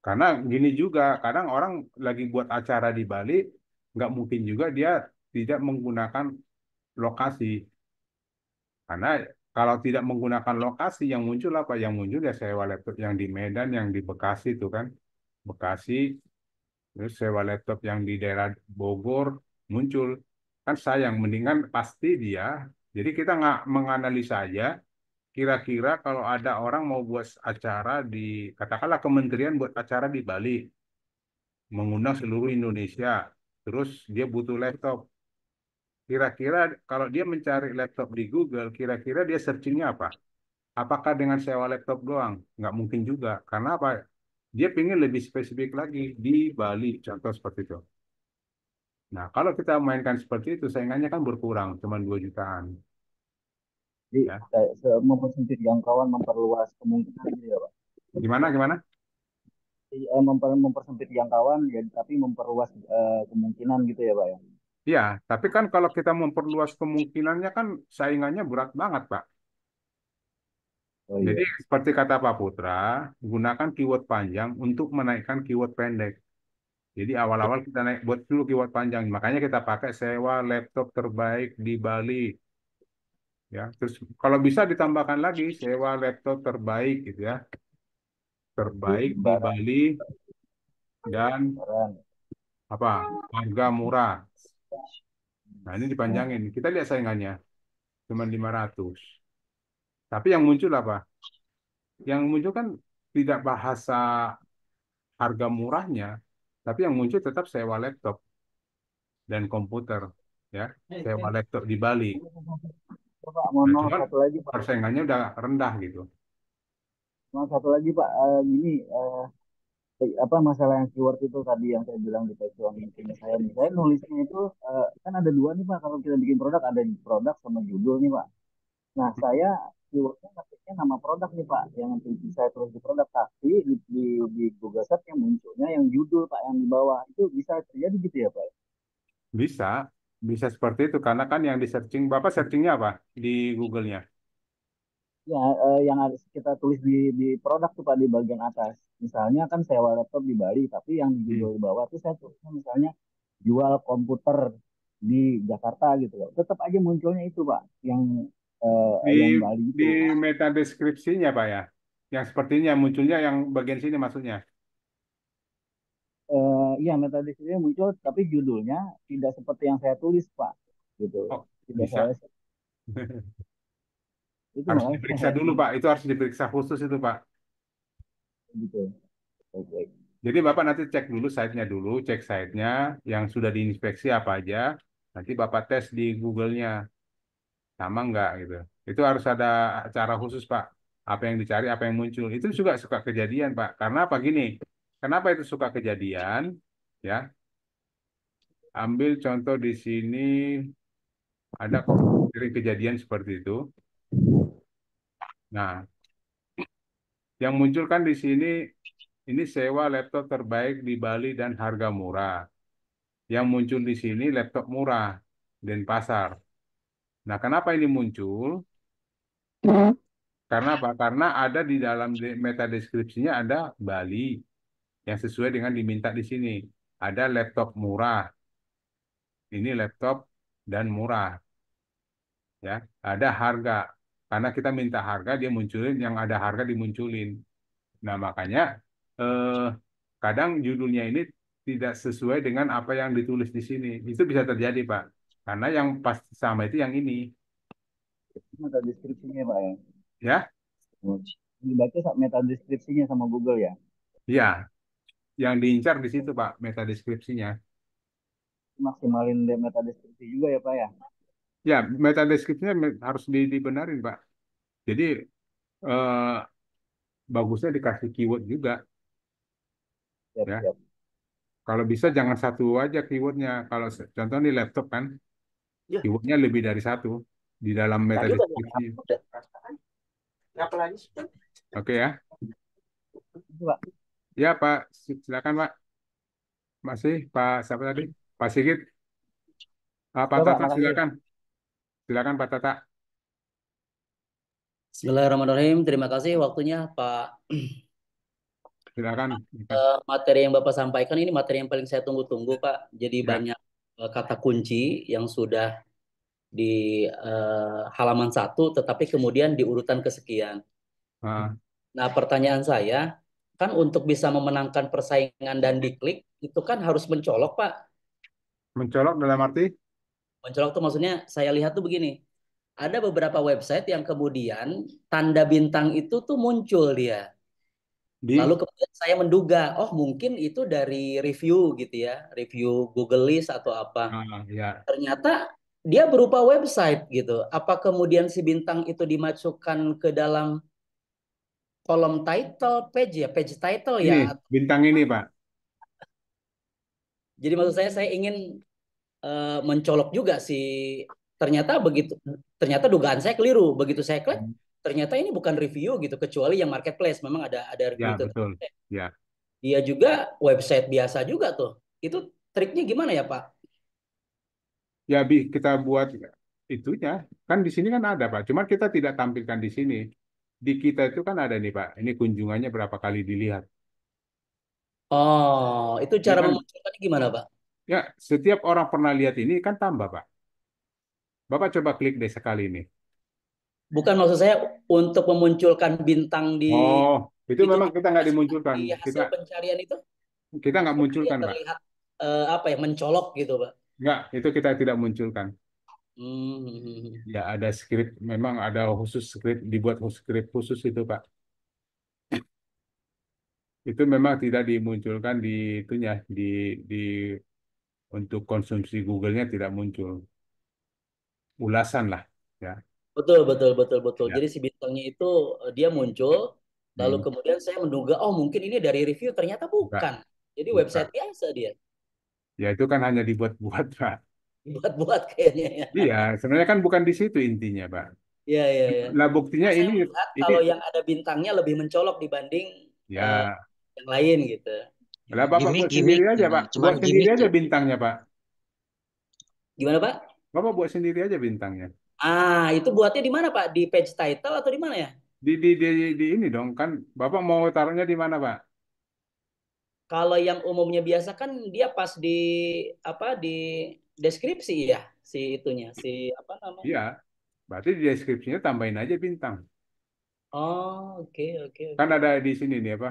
Karena gini juga, kadang orang lagi buat acara di Bali, nggak mungkin juga dia tidak menggunakan lokasi. Karena kalau tidak menggunakan lokasi, yang muncul apa? Yang muncul ya sewa laptop yang di Medan, yang di Bekasi itu kan. Bekasi, terus sewa laptop yang di daerah Bogor muncul. Kan sayang, mendingan pasti dia. Jadi kita nggak menganalisa aja, kira-kira kalau ada orang mau buat acara di, katakanlah kementerian buat acara di Bali, mengundang seluruh Indonesia, terus dia butuh laptop. Kira-kira kalau dia mencari laptop di Google, kira-kira dia searchingnya apa? Apakah dengan sewa laptop doang? Nggak mungkin juga. Karena apa? Dia pengen lebih spesifik lagi di Bali, contoh seperti itu. Nah, kalau kita mainkan seperti itu, saingannya kan berkurang, cuma 2 jutaan. Jadi Ya. mempersempit jangkauan, memperluas kemungkinan gitu ya Pak. Gimana, gimana? Jadi, mempersempit jangkauan ya, tapi memperluas kemungkinan gitu ya Pak ya. Ya, tapi kan kalau kita memperluas kemungkinannya kan saingannya berat banget, Pak. Oh Jadi iya. seperti kata Pak Putra, gunakan keyword panjang untuk menaikkan keyword pendek. Jadi awal-awal kita naik buat dulu keyword panjang. Makanya kita pakai sewa laptop terbaik di Bali. Ya, terus kalau bisa ditambahkan lagi sewa laptop terbaik gitu ya. Terbaik di Barang, Bali dan barang. apa? Harga murah. Nah, ini dipanjangin. Kita lihat saingannya. Cuma 500. Tapi yang muncul apa? Yang muncul kan tidak bahasa harga murahnya, tapi yang muncul tetap sewa laptop dan komputer, ya, sewa laptop di Bali. Pak, mohon Nah, maaf cuman satu lagi Pak. persaingannya udah rendah gitu. Mohon satu lagi Pak, gini apa masalah yang keyword itu tadi yang saya bilang di background LinkedIn saya nih. Saya nulisnya itu kan ada dua nih Pak kalau kita bikin produk, ada produk sama judul nih Pak. Nah, saya keywordnya ngetiknya nama produk nih Pak, yang nanti saya tulis di produk, tapi di Google Search yang munculnya yang judul Pak yang di bawah itu bisa terjadi gitu ya Pak? Bisa, bisa seperti itu karena kan yang di searching, Bapak searchingnya apa di Google-nya? Ya, yang harus kita tulis di produk tuh Pak di bagian atas. Misalnya kan sewa laptop di Bali, tapi yang di Hmm. judul di bawah tuh saya tulisnya misalnya jual komputer di Jakarta gitu loh. Tetap aja munculnya itu Pak, Di yang Bali di itu. meta deskripsinya, Pak ya. Yang sepertinya munculnya yang bagian sini maksudnya. Iya, metadeskripsinya muncul, tapi judulnya tidak seperti yang saya tulis Pak, gitu. Oh, Tidak saya bisa. itu Harus makanya diperiksa saya dulu, Pak. Itu harus diperiksa khusus itu, Pak. gitu. Baik, baik. Jadi Bapak nanti cek dulu site-nya dulu, cek site-nya yang sudah diinspeksi apa aja. Nanti Bapak tes di Google-nya, sama nggak gitu. Itu harus ada cara khusus, Pak. Apa yang dicari, apa yang muncul. Itu juga suka kejadian, Pak. Karena apa gini? Kenapa itu suka kejadian? Ya, ambil contoh di sini ada kok sering kejadian seperti itu. Nah, yang muncul kan di sini ini sewa laptop terbaik di Bali dan harga murah. Yang muncul di sini laptop murah dan pasar. Nah, kenapa ini muncul? Karena apa? Karena ada di dalam meta deskripsinya ada Bali yang sesuai dengan diminta di sini. Ada laptop murah. Ini laptop dan murah, ya. Ada harga. Karena kita minta harga, dia munculin yang ada harga dimunculin. Nah, makanya eh, kadang judulnya ini tidak sesuai dengan apa yang ditulis di sini. Itu bisa terjadi, Pak. Karena yang pasti sama itu yang ini, Metadeskripsinya Pak ya. ya. Dibaca metadeskripsinya sama Google ya. Ya, yang diincar di situ, Pak, meta deskripsinya. Maksimalin metadeskripsi juga ya Pak ya. Ya, meta deskripsinya harus dibenarin, Pak. Jadi eh, bagusnya dikasih keyword juga, Siap, ya. siap. Kalau bisa jangan satu aja keywordnya. Kalau contoh di laptop kan, Ya, keywordnya lebih dari satu di dalam meta tadi udah deskripsi. udah. Ngapa lagi sih? Oke ya. Itu Pak. Ya, Pak. Silakan, Pak. Masih Pak siapa tadi? Pak Sigit. Pak Ya Pak, Tata makasih. silakan. Silakan Pak Tata. Bismillahirrahmanirrahim. Terima kasih waktunya Pak. Silakan. Materi yang Bapak sampaikan ini materi yang paling saya tunggu-tunggu Pak. Jadi Ya. banyak kata kunci yang sudah di halaman 1, tetapi kemudian di urutan kesekian. Ah, Nah, pertanyaan saya, kan untuk bisa memenangkan persaingan dan diklik, itu kan harus mencolok Pak. mencolok dalam arti Mencolok tuh maksudnya saya lihat tuh begini. Ada beberapa website yang kemudian tanda bintang itu tuh muncul dia. Lalu di kemudian saya menduga, oh mungkin itu dari review gitu ya, review Google List atau apa. ya. Ternyata dia berupa website gitu. Apa kemudian si bintang itu dimasukkan ke dalam kolom title page ya, page title Ini ya. bintang ini Pak. Jadi maksud saya ingin mencolok juga si ternyata begitu, ternyata dugaan saya keliru. Begitu saya klik, ternyata ini bukan review gitu, kecuali yang marketplace memang ada review Ya itu. betul. Ya. Dia juga website biasa juga tuh. Itu triknya gimana ya Pak? Ya kita buat itunya. Kan di sini kan ada Pak. Cuma kita tidak tampilkan di sini. Di kita itu kan ada nih Pak. Ini kunjungannya berapa kali dilihat. Oh, itu Ya cara kan? memunculkannya gimana Pak? Ya, setiap orang pernah lihat ini kan tambah Pak. Bapak coba klik deh sekali ini. Bukan maksud saya untuk memunculkan bintang di Oh, itu itu memang kita nggak masukkan dimunculkan. di Kita hasil pencarian itu kita nggak supaya munculkan Pak. terlihat apa ya, mencolok gitu Pak. Nggak, itu kita tidak munculkan. Hmm. Ya ada skrip, memang ada khusus skrip, dibuat skrip khusus itu Pak. Itu memang tidak dimunculkan di itunya, di untuk konsumsi Google-nya tidak muncul. Ulasan lah, ya. Betul, betul, betul, betul. Ya. Jadi si bintangnya itu dia muncul, lalu Hmm. kemudian saya menduga, oh mungkin ini dari review, ternyata Enggak, bukan. Jadi bukan. website biasa dia, Ya itu kan hanya dibuat-buat Pak. dibuat-buat kayaknya ya. Iya, sebenarnya kan bukan di situ intinya Pak. Iya, iya, iya. Lah buktinya Nah, saya ini melihat ini kalau yang ada bintangnya lebih mencolok dibanding eh, ya. yang lain gitu. Lah Bapak buat Gimik-gimik sendiri aja ini, Pak. cuman Buat sendiri gimik aja ya. bintangnya Pak. Gimana Pak? Bapak buat sendiri aja bintangnya. Ah, itu buatnya di mana Pak? Di page title atau di mana ya? Di ini dong kan Bapak mau taruhnya di mana Pak? Kalau yang umumnya biasa kan dia pas di apa di deskripsi ya, si itunya, si apa namanya? Iya, berarti di deskripsinya tambahin aja bintang. Oh, oke, oke, Kan oke. ada di sini nih apa?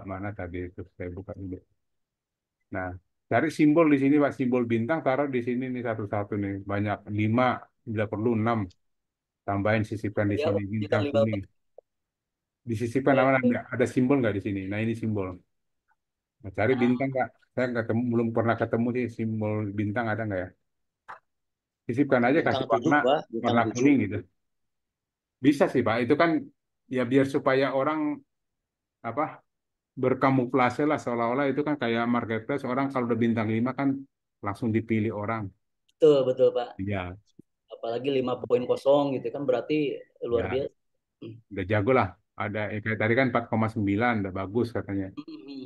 Mana tadi itu saya buka dulu. Nah, cari simbol di sini Pak, simbol bintang taruh di sini nih satu-satu nih. Banyak 5, bila perlu 6. Tambahin sisipkan di Ya, sini bintang bintang 5. kuning. Disisipkan Baik, apa baik. ada simbol nggak di sini? Nah, ini simbol. Nah, cari bintang Ah, Kak. Saya nggak ketemu, belum pernah ketemu sih simbol bintang ada nggak ya? Sisipkan aja Bintang kasih 7, warna Pak. Bintang warna 7. kuning gitu. Bisa sih Pak. Itu kan ya biar supaya orang apa berkamuflase lah seolah-olah itu kan kayak marketplace orang kalau udah bintang 5 kan langsung dipilih orang. betul, betul, Pak. Ya, Apalagi 5.0 gitu kan berarti luar ya biasa. udah jago lah. Ada kayak tadi kan 4,9 udah bagus katanya.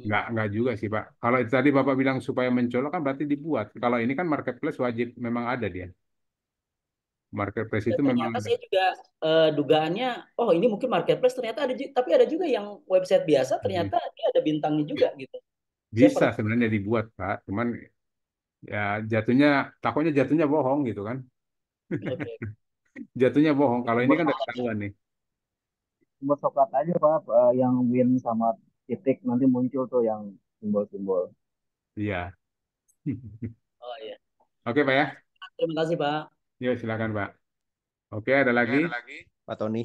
Nggak juga sih Pak. Kalau itu tadi Bapak bilang supaya mencolok kan berarti dibuat. Kalau ini kan marketplace wajib memang ada dia. Marketplace Dan itu memang ternyata ada. saya juga dugaannya, oh ini mungkin marketplace, ternyata ada, tapi ada juga yang website biasa Hmm. ternyata dia ada bintangnya juga gitu. Saya Bisa pernah. sebenarnya dibuat Pak. Cuman ya jatuhnya takutnya jatuhnya bohong gitu kan. Oke. Jatuhnya bohong. Kalau ini Simbol kan udah ketahuan nih. simbol coklat aja Pak, yang win sama titik nanti muncul tuh yang simbol-simbol. Iya. Oh iya. Oke Pak ya. Terima kasih Pak. Yuk silakan Pak. Oke ada lagi. Pak Tony.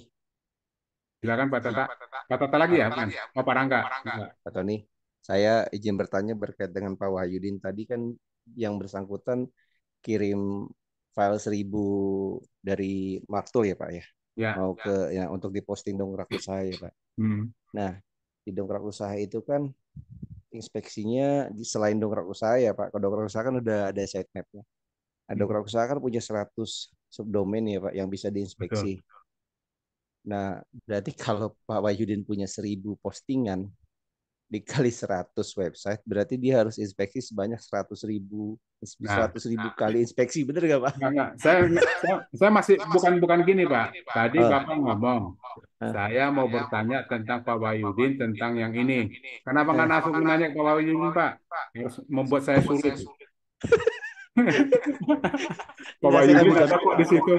Silakan Pak Tata. Pak Tata lagi ya, bukan? Oh, Pak Rangga. Enggak. Pak Tony, saya izin bertanya berkait dengan Pak Wahyudin tadi kan yang bersangkutan kirim file 1000 dari Maktul ya Pak ya, Ya. mau ke ya untuk diposting dongkrak usaha ya Pak. Nah di dongkrak usaha itu kan inspeksinya selain dongkrak usaha ya Pak, kalau dongkrak usaha kan udah ada sitemapnya. Nah, dongkrak usaha kan punya 100 subdomain ya Pak yang bisa diinspeksi. Nah, berarti kalau Pak Wahyudin punya 1000 postingan, dikali 100 website, berarti dia harus inspeksi sebanyak 100.000 Nah, kali inspeksi, bener nggak Pak? enggak. Saya masih bukan gini, Pak. Tadi Oh, Bapak ngomong, saya mau bertanya tentang Pak Wahyudin tentang yang ini. Kenapa nggak langsung nanya ke Pak Wahyudin, Pak? Harus membuat saya sulit. Pak Enggak, saya Wahyudin ngambil ada kok di situ.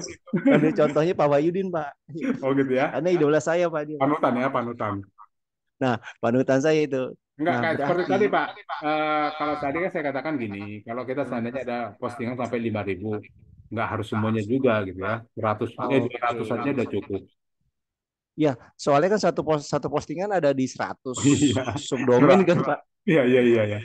contohnya Pak Wahyudin Pak. Oh gitu ya. Karena idola saya Pak dia. Panutan ya, panutan. Nah, panutan saya itu. Enggak, Nah, kayak seperti tadi, berarti Pak. Kalau tadi kan saya katakan gini, kalau kita seandainya ada postingan sampai 5.000, nggak harus semuanya juga gitu ya. 200 oke. saja udah cukup. Ya, soalnya kan satu postingan ada di 100 Iya. subdomain kan Pak. Iya.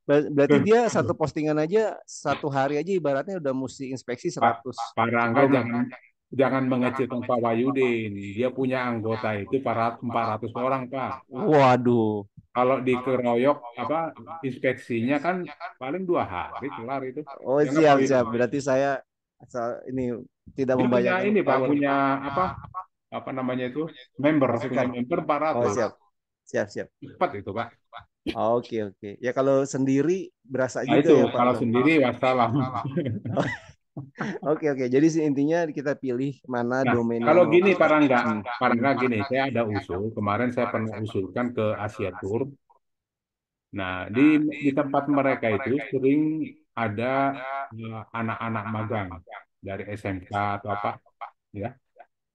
Berarti dia satu postingan aja satu hari aja ibaratnya udah mesti inspeksi Pak 100 Rangga subdomain. jangan mengecilkan Pak Wahyudin. Dia punya anggota itu 400 orang, Pak. Waduh. Kalau dikeroyok inspeksinya kan paling 2 hari kelar itu. Oh, Ya nggak, Pak siap. Wahyudin? Berarti saya asal ini tidak Dia punya membayangkan ini, Pak, power. punya apa namanya itu? Punya Pasukan. member Oh, 400. siap. Cepat itu, Pak. Oke. Ya kalau sendiri berasa Nah juga itu ya Pak. kalau sendiri wassalam. Oke. Jadi intinya kita pilih mana Nah, domain kalau yang gini Pak Rangga gini, saya ada usul. Kemarin saya pernah usulkan ke Asia Tour. Nah, di tempat mereka itu sering ada anak-anak magang dari SMK atau apa, ya.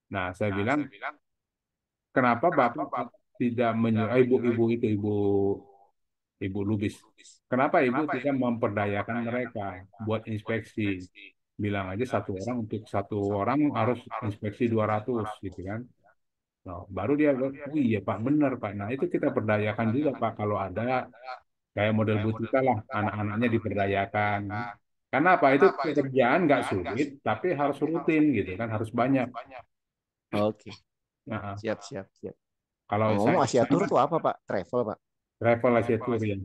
Nah, saya bilang, kenapa Bapak tidak menyuruh ibu-ibu itu, ibu Lubis, kenapa ibu tidak memperdayakan mereka buat inspeksi? Bilang aja untuk satu orang harus inspeksi 200 gitu kan. Nah, baru dia bilang, oh iya Pak, benar Pak. Nah, itu kita perdayakan juga Pak, kalau ada kayak model Butika lah, anak-anaknya diperdayakan. Karena apa? Itu pekerjaan nggak sulit, tapi harus rutin gitu kan, harus banyak. Oke. Nah, Siap. kalau Ngomong saya Asia Tour tuh apa Pak? Travel Pak? travel Asia Tour ya.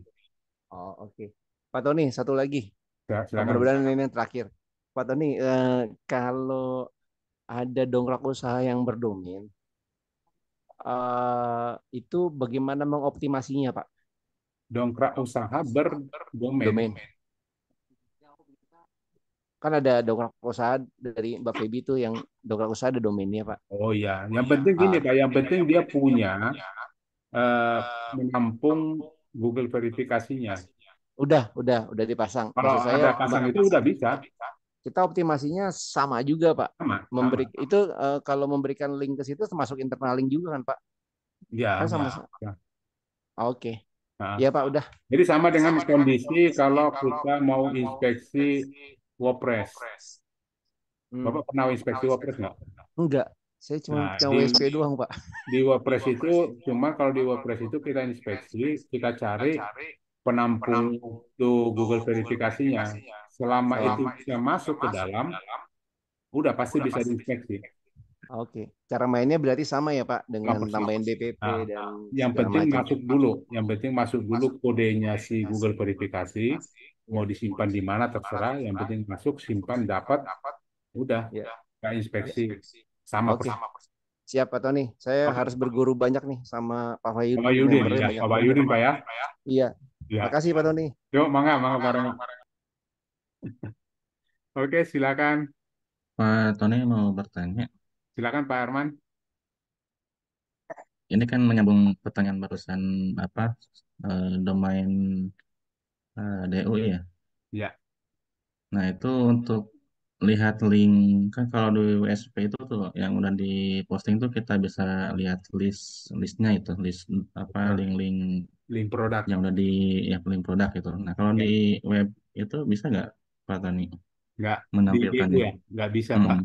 Oh, oke. Pak Tony, satu lagi. Silakan. Mudah-mudahan ini yang terakhir. Pak Tony, kalau ada dongkrak usaha yang berdomain, itu bagaimana mengoptimasinya, Pak? Dongkrak usaha berdomain. Domain. Kan ada dongkrak usaha dari Mbak Feby itu yang dongkrak usaha ada domainnya, Pak. Oh iya, yang penting gini Pak, yang penting dia punya menampung Google verifikasinya. Udah dipasang. Kalau Maksud saya, ada pasang itu udah bisa. Kita optimasinya sama juga, Pak. Sama. Itu kalau memberikan link ke situ termasuk internal link juga kan, Pak? Ya. Kan sama. Ya. Oke. Nah, Ya, Pak, udah. jadi sama dengan kondisi kalau kita mau inspeksi WordPress. Bapak pernah inspeksi WordPress nggak? Enggak. Saya cuma Nah, WSP doang, Pak. Di WordPress itu, kalau di WordPress itu kita inspeksi, kita cari penampung tuh Google verifikasinya. Selama itu bisa masuk ke dalam, udah pasti bisa diinspeksi. Oke. Cara mainnya berarti sama ya, Pak, dengan Sama persis. tambahin DPP Nah, dan yang segala penting macam. yang penting masuk dulu kodenya si Google verifikasi, mau disimpan di mana terserah, yang penting masuk, simpan, dapat, udah, nggak inspeksi, sama Oke. persis. Siap, Pak Tony. Saya harus berguru banyak nih sama Pak Wahyudin. Pak Wahyudin, ya. Pak Wahyudin, Pak ya. Iya. Ya. Makasih, Pak Tony. Yuk, mangga bareng. Oke, silakan. Pak Tony mau bertanya. Silakan Pak Herman. Ini kan menyambung pertanyaan barusan domain DU ya. Ya. Nah, itu untuk lihat link, kan kalau di WSP itu tuh yang udah diposting tuh kita bisa lihat listnya itu, list link produk yang udah link produk itu. Nah, kalau di web itu bisa nggak Pak Tony? Nggak, menampilkannya? di DU ya? Nggak bisa Pak.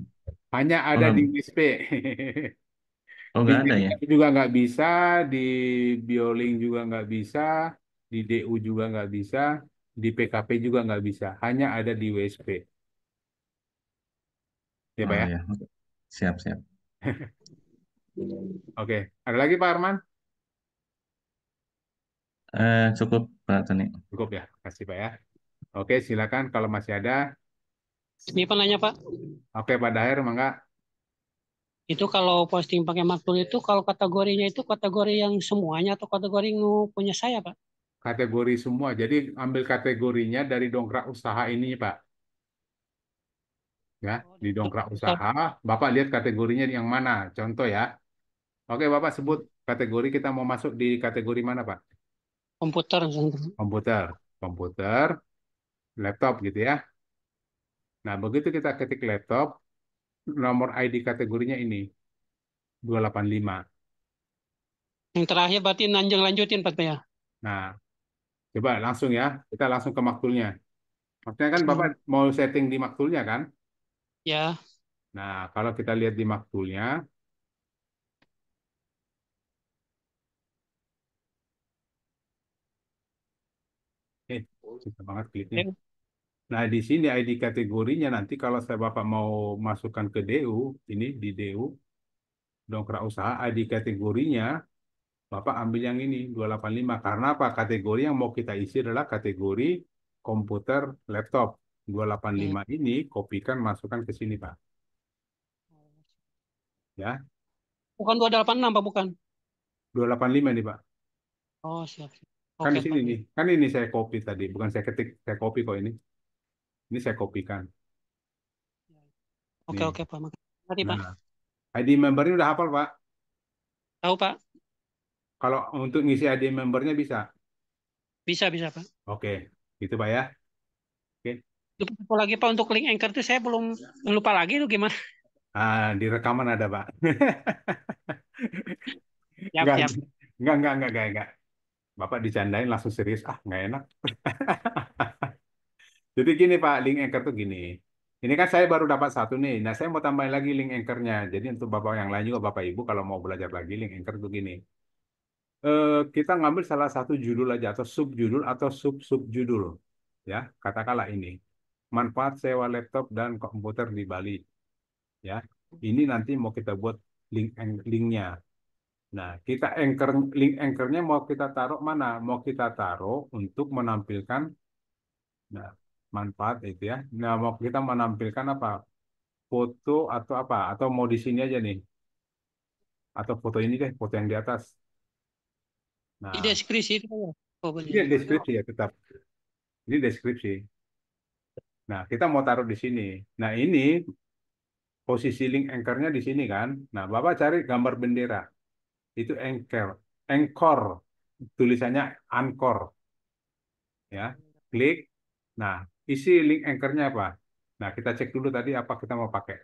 Hanya ada di WSP. Oh, nggak ada ya? Juga nggak bisa, di BioLink juga nggak bisa, di DU juga nggak bisa, di PKP juga nggak bisa. Hanya ada di WSP. Ya Pak ya? Ya. Siap. Oke, ada lagi Pak Arman? Cukup Pak Tony. Cukup ya, kasih Pak ya. Oke, silakan kalau masih ada. Ini apa nanya Pak? Oke, Pak Daher, mangga. Itu kalau posting pakai Maktul itu kalau kategorinya itu kategori yang semuanya atau kategori yang punya saya, Pak? Kategori semua. Jadi ambil kategorinya dari dongkrak usaha ini, Pak. Ya, di dongkrak usaha, Bapak lihat kategorinya yang mana. Contoh ya. Oke, Bapak sebut kategori kita mau masuk di kategori mana, Pak? Komputer. Komputer, komputer, laptop gitu ya. Nah, begitu kita ketik laptop, nomor ID kategorinya ini 285. Yang terakhir berarti nanjang lanjutin, Pak ya? Nah, coba langsung ya, kita langsung ke maktulnya. Maksudnya kan Bapak mau setting di maktulnya kan? Ya. Nah, kalau kita lihat di maktulnya, susah banget kliknya. Nah, di sini ID kategorinya nanti kalau saya Bapak mau masukkan ke DU, ini di DU, dongkrak usaha, ID kategorinya, Bapak ambil yang ini, 285. Karena apa? Kategori yang mau kita isi adalah kategori komputer laptop. 285 ini kopikan, masukkan ke sini, Pak. Ya, Bukan 286, Pak, bukan? 285 nih, Pak. Oh, siap. Kan Oke, di sini Pak. nih. Kan ini saya copy tadi, bukan saya ketik, saya copy kok ini. Ini saya kopikan. Oke, Nih. oke, Pak. Makasih, Pak. Nah, ID membernya udah hafal, Pak? Tahu, Pak? Kalau untuk ngisi ID membernya bisa? Bisa, Pak. Oke, gitu Pak ya. Oke. Lupa lagi, Pak, untuk link Anchor itu saya belum lupa lagi itu gimana? Ah, di rekaman ada, Pak. Siap, Enggak, siap. enggak. Bapak dicandain langsung serius. Ah, nggak enak. Jadi gini Pak, link anchor tuh gini. Ini kan saya baru dapat satu nih. Nah, saya mau tambahin lagi link anchornya. Jadi untuk Bapak yang lain juga, Bapak Ibu kalau mau belajar lagi link anchor tuh gini. Kita ngambil salah satu judul aja atau subjudul atau sub-subjudul. Ya, katakanlah ini. Manfaat sewa laptop dan komputer di Bali. Ya, ini nanti mau kita buat linknya. Nah, kita link anchornya mau kita taruh mana? Mau kita taruh untuk menampilkan, nah, manfaat itu ya. Nah, mau kita menampilkan apa? Foto atau apa? Atau mau di sini aja nih? Atau foto ini deh, foto yang di atas. Di Nah, deskripsi itu, Pak. Oh, ini benar. deskripsi ya tetap. Ini deskripsi. Nah, kita mau taruh di sini. Nah, ini posisi link anchornya di sini kan. Nah, Bapak cari gambar bendera. Itu anchor. Anchor. Tulisannya anchor. Ya, klik. Nah, isi link anchornya apa? Nah, kita cek dulu tadi apa kita mau pakai.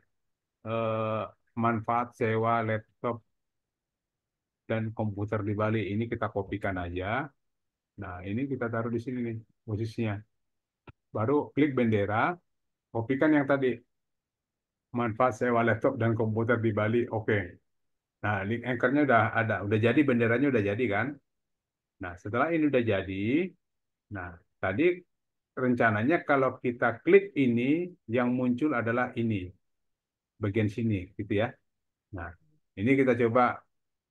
Eh, Manfaat sewa laptop dan komputer di Bali. Ini kita kopikan aja. Nah, ini kita taruh di sini nih posisinya. Baru klik bendera, kopikan yang tadi. Manfaat sewa laptop dan komputer di Bali. Oke. Nah, link anchornya udah ada. Udah jadi, benderanya udah jadi kan? Nah, setelah ini udah jadi, nah, tadi rencananya kalau kita klik ini, yang muncul adalah ini. Bagian sini, gitu ya. Nah, ini kita coba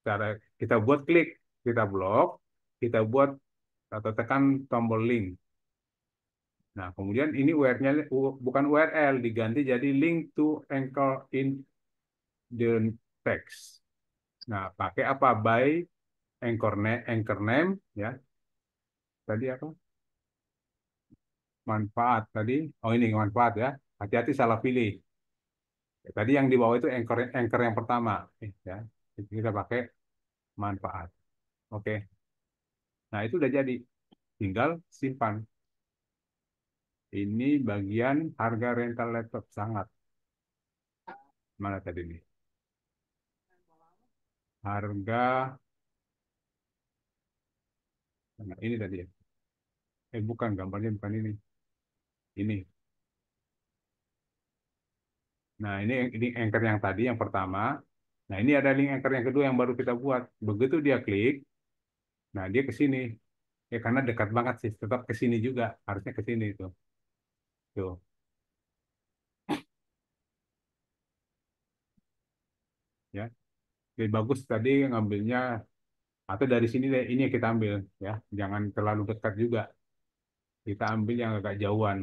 cara kita buat klik, kita blok, kita buat atau tekan tombol link. Nah, kemudian ini URL-nya bukan URL, diganti jadi link to anchor in the text. Nah, pakai apa? By anchor name ya. Tadi apa? Manfaat tadi. Oh, ini manfaat ya. Hati-hati salah pilih. Ya, tadi yang di bawah itu anchor yang pertama, ya. Itu kita pakai manfaat. Oke. Nah, itu udah jadi. Tinggal simpan. Ini bagian harga rental laptop sangat. Mana tadi nih? Harga. Nah, ini tadi ya. Bukan, gambarnya bukan ini. Ini. Nah, ini anchor yang tadi, yang pertama. Nah, ini ada link anchor yang kedua yang baru kita buat. Begitu dia klik, nah dia ke sini. Ya, karena dekat banget sih. Tetap ke sini juga. Harusnya ke sini itu. Tuh. Ya. Jadi bagus tadi ngambilnya. Atau dari sini deh, ini yang kita ambil. Ya, jangan terlalu dekat juga. Kita ambil yang agak jauhan.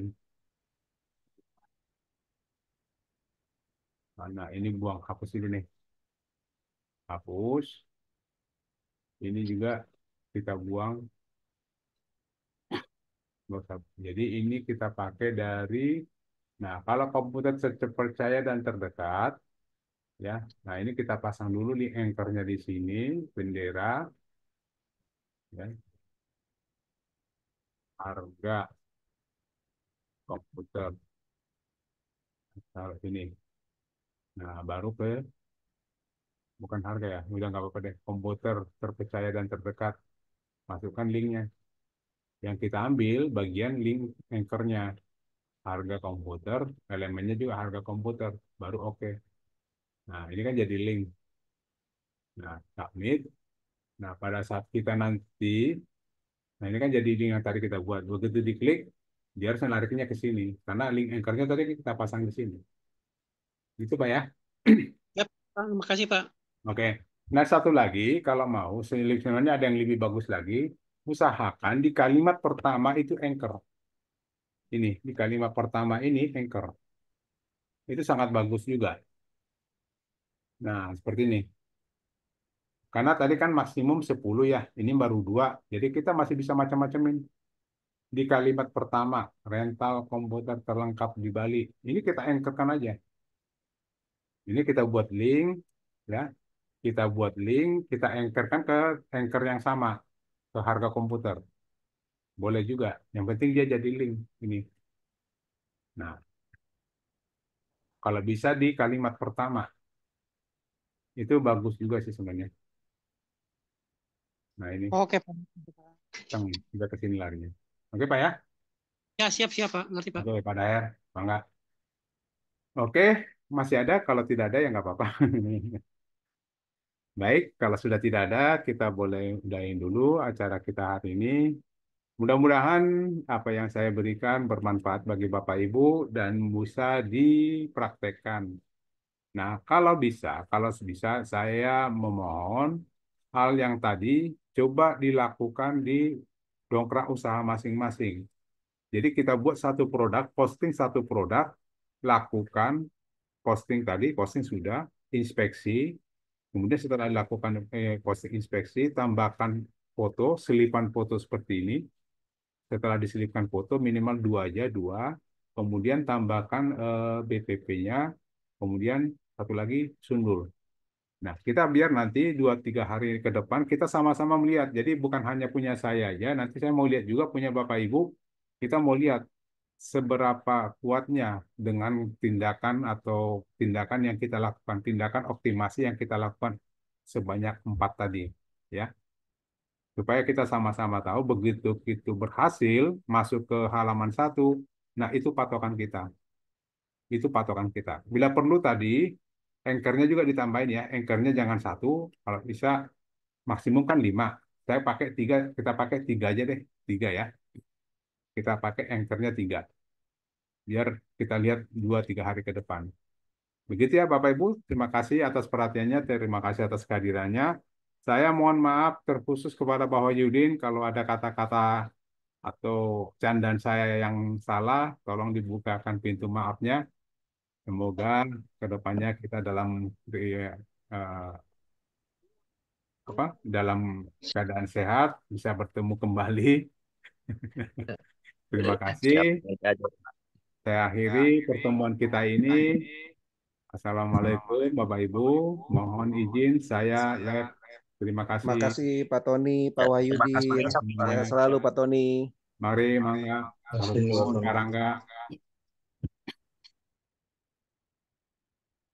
Nah, ini buang, hapus ini nih. hapus. Ini juga kita buang. Jadi ini kita pakai dari, nah kalau komputer terpercaya dan terdekat, ya, nah ini kita pasang dulu nih anchornya di sini, bendera, ya, harga komputer, taruh ini. Nah baru ke, bukan harga ya, udah nggak apa-apa deh, komputer terpercaya dan terdekat, masukkan linknya. Yang kita ambil bagian link anchornya, harga komputer, elemennya juga harga komputer, baru oke. Nah ini kan jadi link. Nah submit. Nah pada saat kita nanti, nah ini kan jadi link yang tadi kita buat. Begitu diklik, dia harus nariknya ke sini. Karena link anchornya tadi kita pasang di sini. Gitu Pak ya. Ya, Pak, makasih Pak. Oke. Nah satu lagi, kalau mau, sebenarnya ada yang lebih bagus lagi, usahakan di kalimat pertama itu anchor. Ini, di kalimat pertama ini anchor. Itu sangat bagus juga. Nah, seperti ini. Karena tadi kan maksimum 10 ya, ini baru 2. Jadi kita masih bisa macam-macamin. Di kalimat pertama, rental komputer terlengkap di Bali. Ini kita anchorkan aja. Ini kita buat link, ya. Kita buat link, kita anchorkan ke anchor yang sama, ke harga komputer. Boleh juga. Yang penting dia jadi link ini. Nah, kalau bisa di kalimat pertama, itu bagus juga sih sebenarnya. Nah ini, Oke Pak. udah ke sini larinya. Oke Pak ya? Ya siap Pak, ngerti Pak. Oke Pak Daher, bangga. Oke, masih ada. Kalau tidak ada ya nggak apa-apa. Baik, kalau sudah tidak ada, kita boleh udahin dulu acara kita hari ini. Mudah-mudahan apa yang saya berikan bermanfaat bagi Bapak Ibu dan bisa dipraktekkan. Nah, kalau bisa saya memohon hal yang tadi coba dilakukan di dongkrak usaha masing-masing. Jadi kita buat satu produk, posting satu produk, lakukan posting tadi, posting sudah, inspeksi, kemudian setelah dilakukan posting inspeksi, tambahkan foto, selipan foto seperti ini. Setelah diselipkan foto minimal 2 aja, 2. Kemudian tambahkan BTP-nya, kemudian satu lagi sundul. Nah, kita biar nanti 2-3 hari ke depan kita sama-sama melihat. Jadi bukan hanya punya saya aja, nanti saya mau lihat juga punya Bapak Ibu. Kita mau lihat seberapa kuatnya dengan tindakan atau tindakan yang kita lakukan, tindakan optimasi yang kita lakukan sebanyak 4 tadi, ya. Supaya kita sama-sama tahu begitu itu berhasil masuk ke halaman 1, nah itu patokan kita. Itu patokan kita. Bila perlu tadi, anchornya juga ditambahin ya. Anchornya jangan 1, kalau bisa maksimum kan 5. Saya pakai 3, kita pakai 3 aja deh. 3 ya. Kita pakai anchornya 3. Biar kita lihat 2-3 hari ke depan. Begitu ya Bapak Ibu, terima kasih atas perhatiannya, terima kasih atas kehadirannya. Saya mohon maaf terkhusus kepada Pak Wahyudin kalau ada kata-kata atau candaan saya yang salah, tolong dibukakan pintu maafnya. Semoga kedepannya kita dalam keadaan sehat, bisa bertemu kembali. Terima kasih. Saya akhiri pertemuan kita ini. Assalamualaikum Bapak Ibu. Mohon izin saya live. Terima kasih. Terima kasih Pak Tony, Pak Wahyudin. Saya selalu Pak Tony. Mari, Mangga. Assalamualaikum, Karangga.